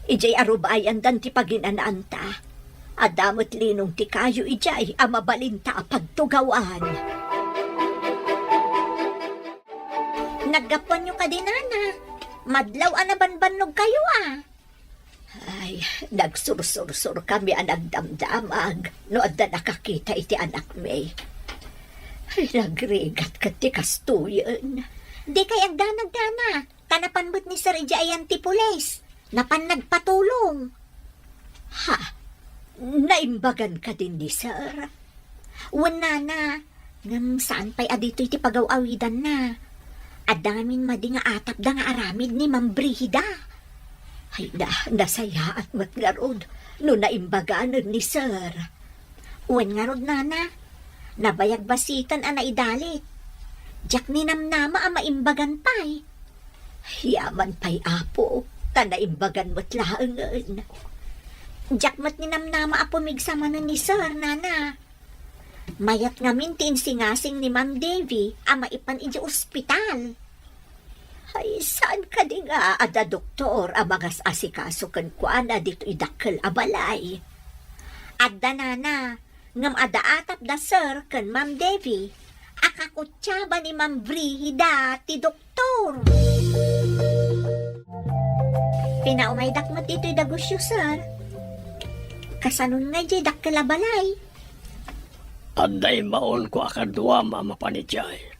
Ijay arubayan dan ti paginanaan ta. Adamot linong ti kayo ijay amabalinta pagtugawan. Naggapuan nyo ka din, Ana. Madlaw anabanbanog kayo, Ay, nagsursur-sur kami ang nagdamdamag no adda nakakita iti anak may. Ay, nagrigat ka ti kastuyan. Di kay agdanag-dana. Kanapanbut ni Sir Ijayan ti pulis. Napan nagpatulong. Ha? Naimbagan ka din ni Sir? Wala na. Ngam saan pa'y adito iti pagaw-awidan na. Adamin madi nga atap da nga aramid ni Ma'am Brihida. Ay nasaya at matngarod no naimbagan ni Sir. Uwan nga rod, Nana. Nabayag basitan ang naidalit. Diyak ni namnama ang maimbagan pa'y. Yaman pa'y apo. Naimbagan mo't laangan. Diyak mo't ni namnama ang pumigsama na ni Sir, Nana. Mayat nga mintin singasing ni Ma'am Davy ang maipan iji ospital. Ay, saan ka di nga ada doktor ang mga asikaso kan kuana dito idakkel abalay. Adda nana, ngam ada atap da sir kan Ma'am Davy, akakutsaba ni Ma'am Brihida ti doktor. Pinaumay dakmat dito dagusyo sir. Kasanun nga di dakkel abalay. Aday maon ko akadwa mamapanitjay.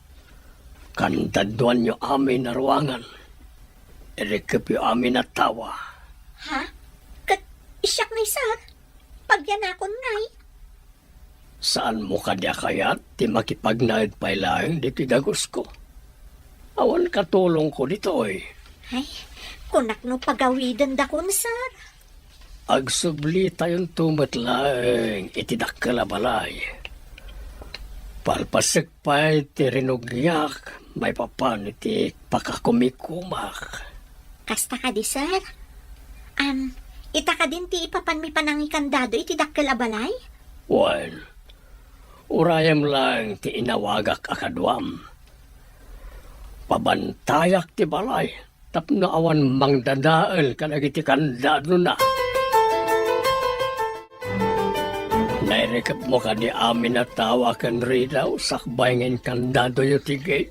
Kandaduan nyo amin na ruangan. Irikip yung amin na tawa. Ha? Isyak ngay sir? Pagyan akon ngay? Saan mo kadya kayat ti makipagnaid pailaing dito dagos ko? Awan katulong ko dito eh. Ay, kunak no pagawidan da kun sir. Agsubli tayong tumatlaing itidakkel balay. Palpasik pa iti rinugyak, may papan iti pakakumikumak. Kasta ka di sir? Ita ka din ti ipapan mi panangikandado iti dakkel abalay? Well, urayam lang ti inawagak akadwam. Pabantayak ti balay, tapno awan mangdadael kanagiti kandado na. Nairikap mo ka di amin na tawa kan ridaw, sakbay ngayon kandado yung tigay.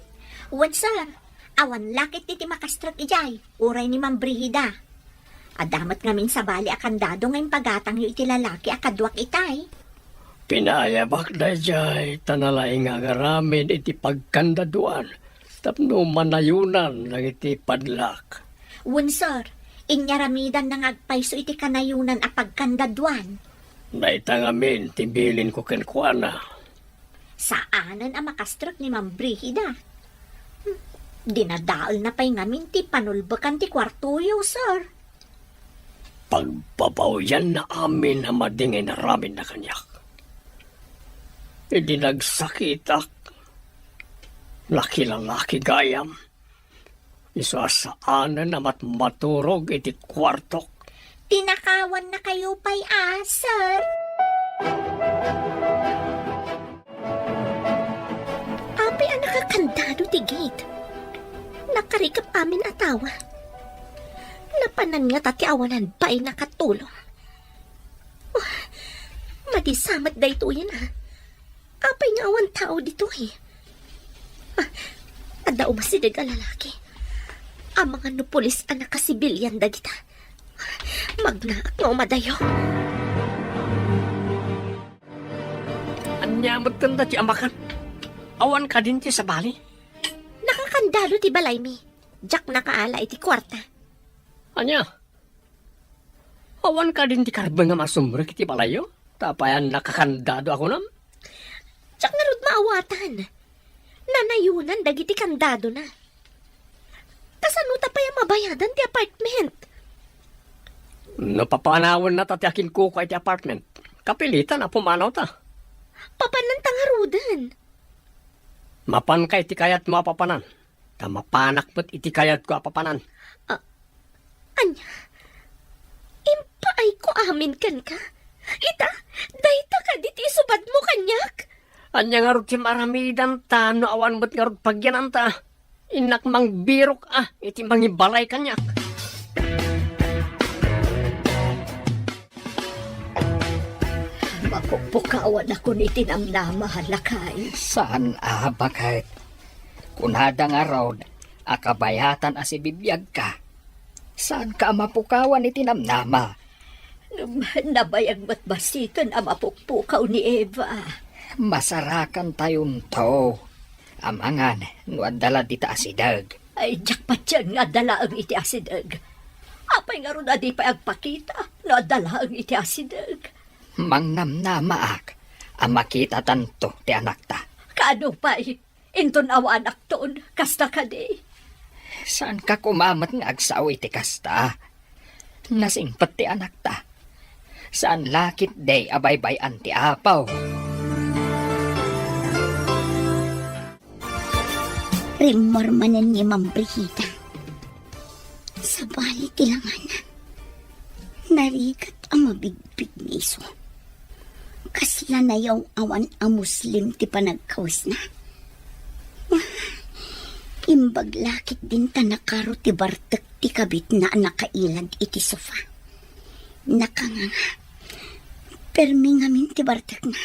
Wan sir, awan lakit iti makastrak ijay, uray ni Ma'am Brihida. Adamat ngamin sa bali akandado ngayon pagatang yu iti lalaki akadwak itay. Pinayabak na jay, tanalay nga garamin iti pagkandaduan, tapno manayunan ng iti padlak. Wan sir, inyaramidan ng agpayso iti kanayunan a pagkandaduan. Naitangamin, tibilin ko kenkwana. Saanan ang makastrak ni Ma'am Brihida? Dinadaal na pa'y ngamin ti panulbakan ti kwartuyo, sir. Pagbabaw yan na amin na madingay na ramin na kanyak. Idinagsakitak. Laki-lalaki gayam. Isasaanan na maturog iti kwartok. Tinakawan na kayo pa'y sir. Ape ang nakakandado ti gate. Nakarikap amin atawa. Napanan nga tati awanan ba'y nakatulong. Oh, madisamat da ito yan Apay nga awan tao dito eh. Adao ba si daga lalaki? Ang mga nupulis ang nakasibilyan da kita. Magnaak nga umadayo. Anyamot kanda ti amakan. Awan ka din ti sa bali. Nakakandalo ti balay mi. Jack nakaala iti kwarta. Anya? Awan ka din ti karba nga masumrek iti balayo. Tapayan nakakandado ako nam. Jack narod maawatan. Nanayunan dagiti kandado na. Kasano tapay mabayadan ti apartment? Napapanawan na tatyakin ko iti apartment. Kapilitan na pumanaw ta. Papanan tangarudan. Mapan ka iti kayat mo apapanan. Mapanak mo't iti kayat ko apapanan. Anya, impaay ko amin kan ka. Ita, dayta ka diti subad mo kanyak. Anya nga rin ti maramidan ta, no awan mo't nga rin pagyanan ta. Inak mang birok iti mangibalay kanyak. Mapupukawan ako ni tinamnama halakay. Saan bakit? Kunada nga raw, akabayatan si bibiyag ka. Saan ka mapukawan iti namnama? Nabayag ba't basikan ang mapukpukaw ni Eva? Masarakan tayon to. Amangan, nuadala dita asidag. Ay, jakpat yan nga dala ang iti asidag. Apay nga ron adi pa agpakita, nuadala ang iti asidag. Mangnamnamaak, ang makita tanto ti anak ta. Kaano pa'y, inton awa anak toon, kasta ka di. Saan ka kumamat nga agsaw iti kasta? Nasingpat ti anak ta. Saan lakit day abay-bay anti apaw? Rimormanan ni Ma'am Brihida. Sa bali tilanganan, narigat ang mabigbig ni iso. Kasla na yaw awan a Muslim ti panagkawas na. Imbag lakit din ta nakaro ti bartek ti kabit na nakailad iti sofa. Nakanganga. Permi ngamin ti bartek na.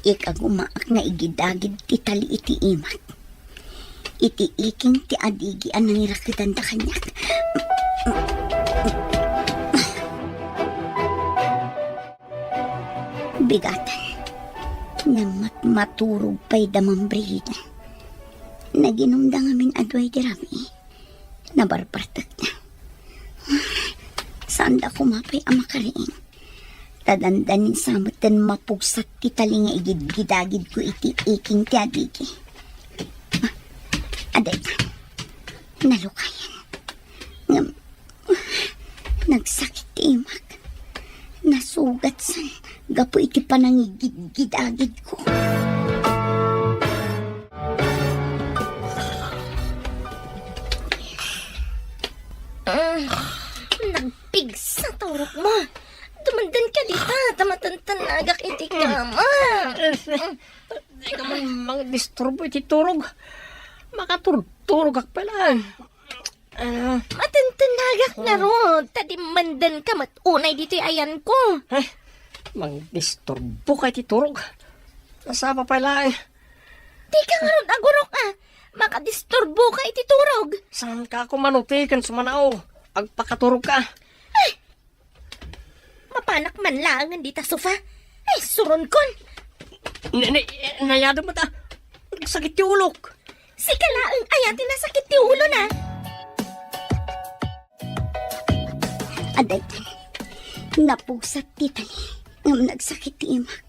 Ikagumaak na igidagid ti tali iti imat. Iti iking ti adigi ang nangirakitan ta kanyak. Bigatan. Namat maturog pa'y damambrihida. Naginumda ngamin adway di rami. Nabarpartak na. Saan da kumapay ang makariing? Tadandanin samot dan mapugsat ti talinga igid-gidagid ko iti iking ti adigi. Aday na. Nalukayan. Nagsakit ti imak. Nasugat san. Gapo iti panangigid-gidagid ko. Nagpigsa turok mo. Tumandan ka dita. Tamatantanagak iti kama. Di ka man mga disturbo iti turog. Makaturog ak pala. Matantanagak na ro. Tadimandan ka matunay dito ayan ko. Mang disturbo ka iti turog. Nasapa pala. Di ka nga ron agurok makadisturbo ka iti turog. Saan ka ako manutikan sumanaw? Agpakaturog ka. Mapanak man lang dita sofa. Suron kon. Nayado mo ta. Nagsakit yung ulok. Si kalaang ayatin na sakit ti ulo na. Aday. Napugsat ti tali. Ngam nagsakit ti imak.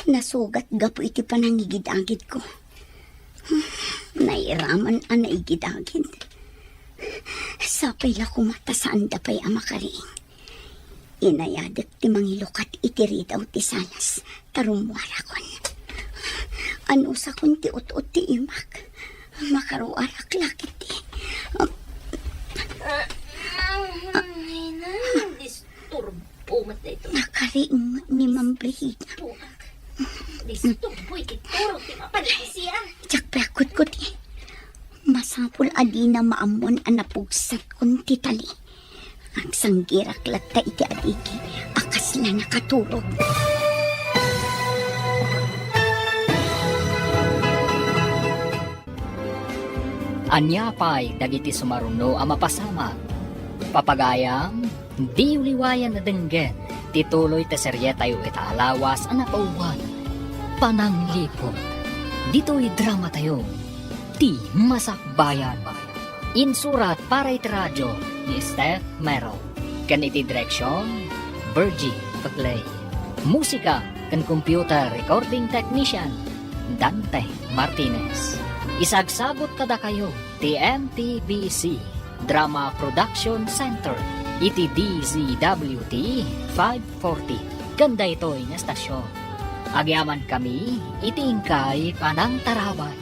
Nasugat gapo iti panangigid-agid ko. Nairaman ang naigid-agid. Sapay la kumata saan da pa'y amakaring. Inayadak ti mangilukat iti ridaw ti salas. Tarumwara kon. Ano sa kun ti ut-ut ti imak. Makaruarak lakit ti. Disturbo mat na ito. Nakariing ni Mambrihida. Disturbo iti turog ti mapanisya. Tsak pakot ko ti. Masapul adi na maamon ang napugsat kun ti tali. Ang sanggirak latta iti adigi. Akas na nakaturog. Anya pa'y dagiti sumaruno ang mapasama. Papagayam, di uliwayan na denggen, tituloy te serye tayo itaalawas ang napauwan. Pananglipot, dito'y drama tayo, ti masakbayan. Insurat para iti radyo ni Steph Merrill. Kan iti direksyon, Virgie Paglay. Musika kan computer recording technician, Dante Martinez. Isagsagot kada kayo, TMTBC, Drama Production Center, iti DZWT 540. Ganda ito'y nga stasyon. Agyaman kami, iti ingkay panang tarawan.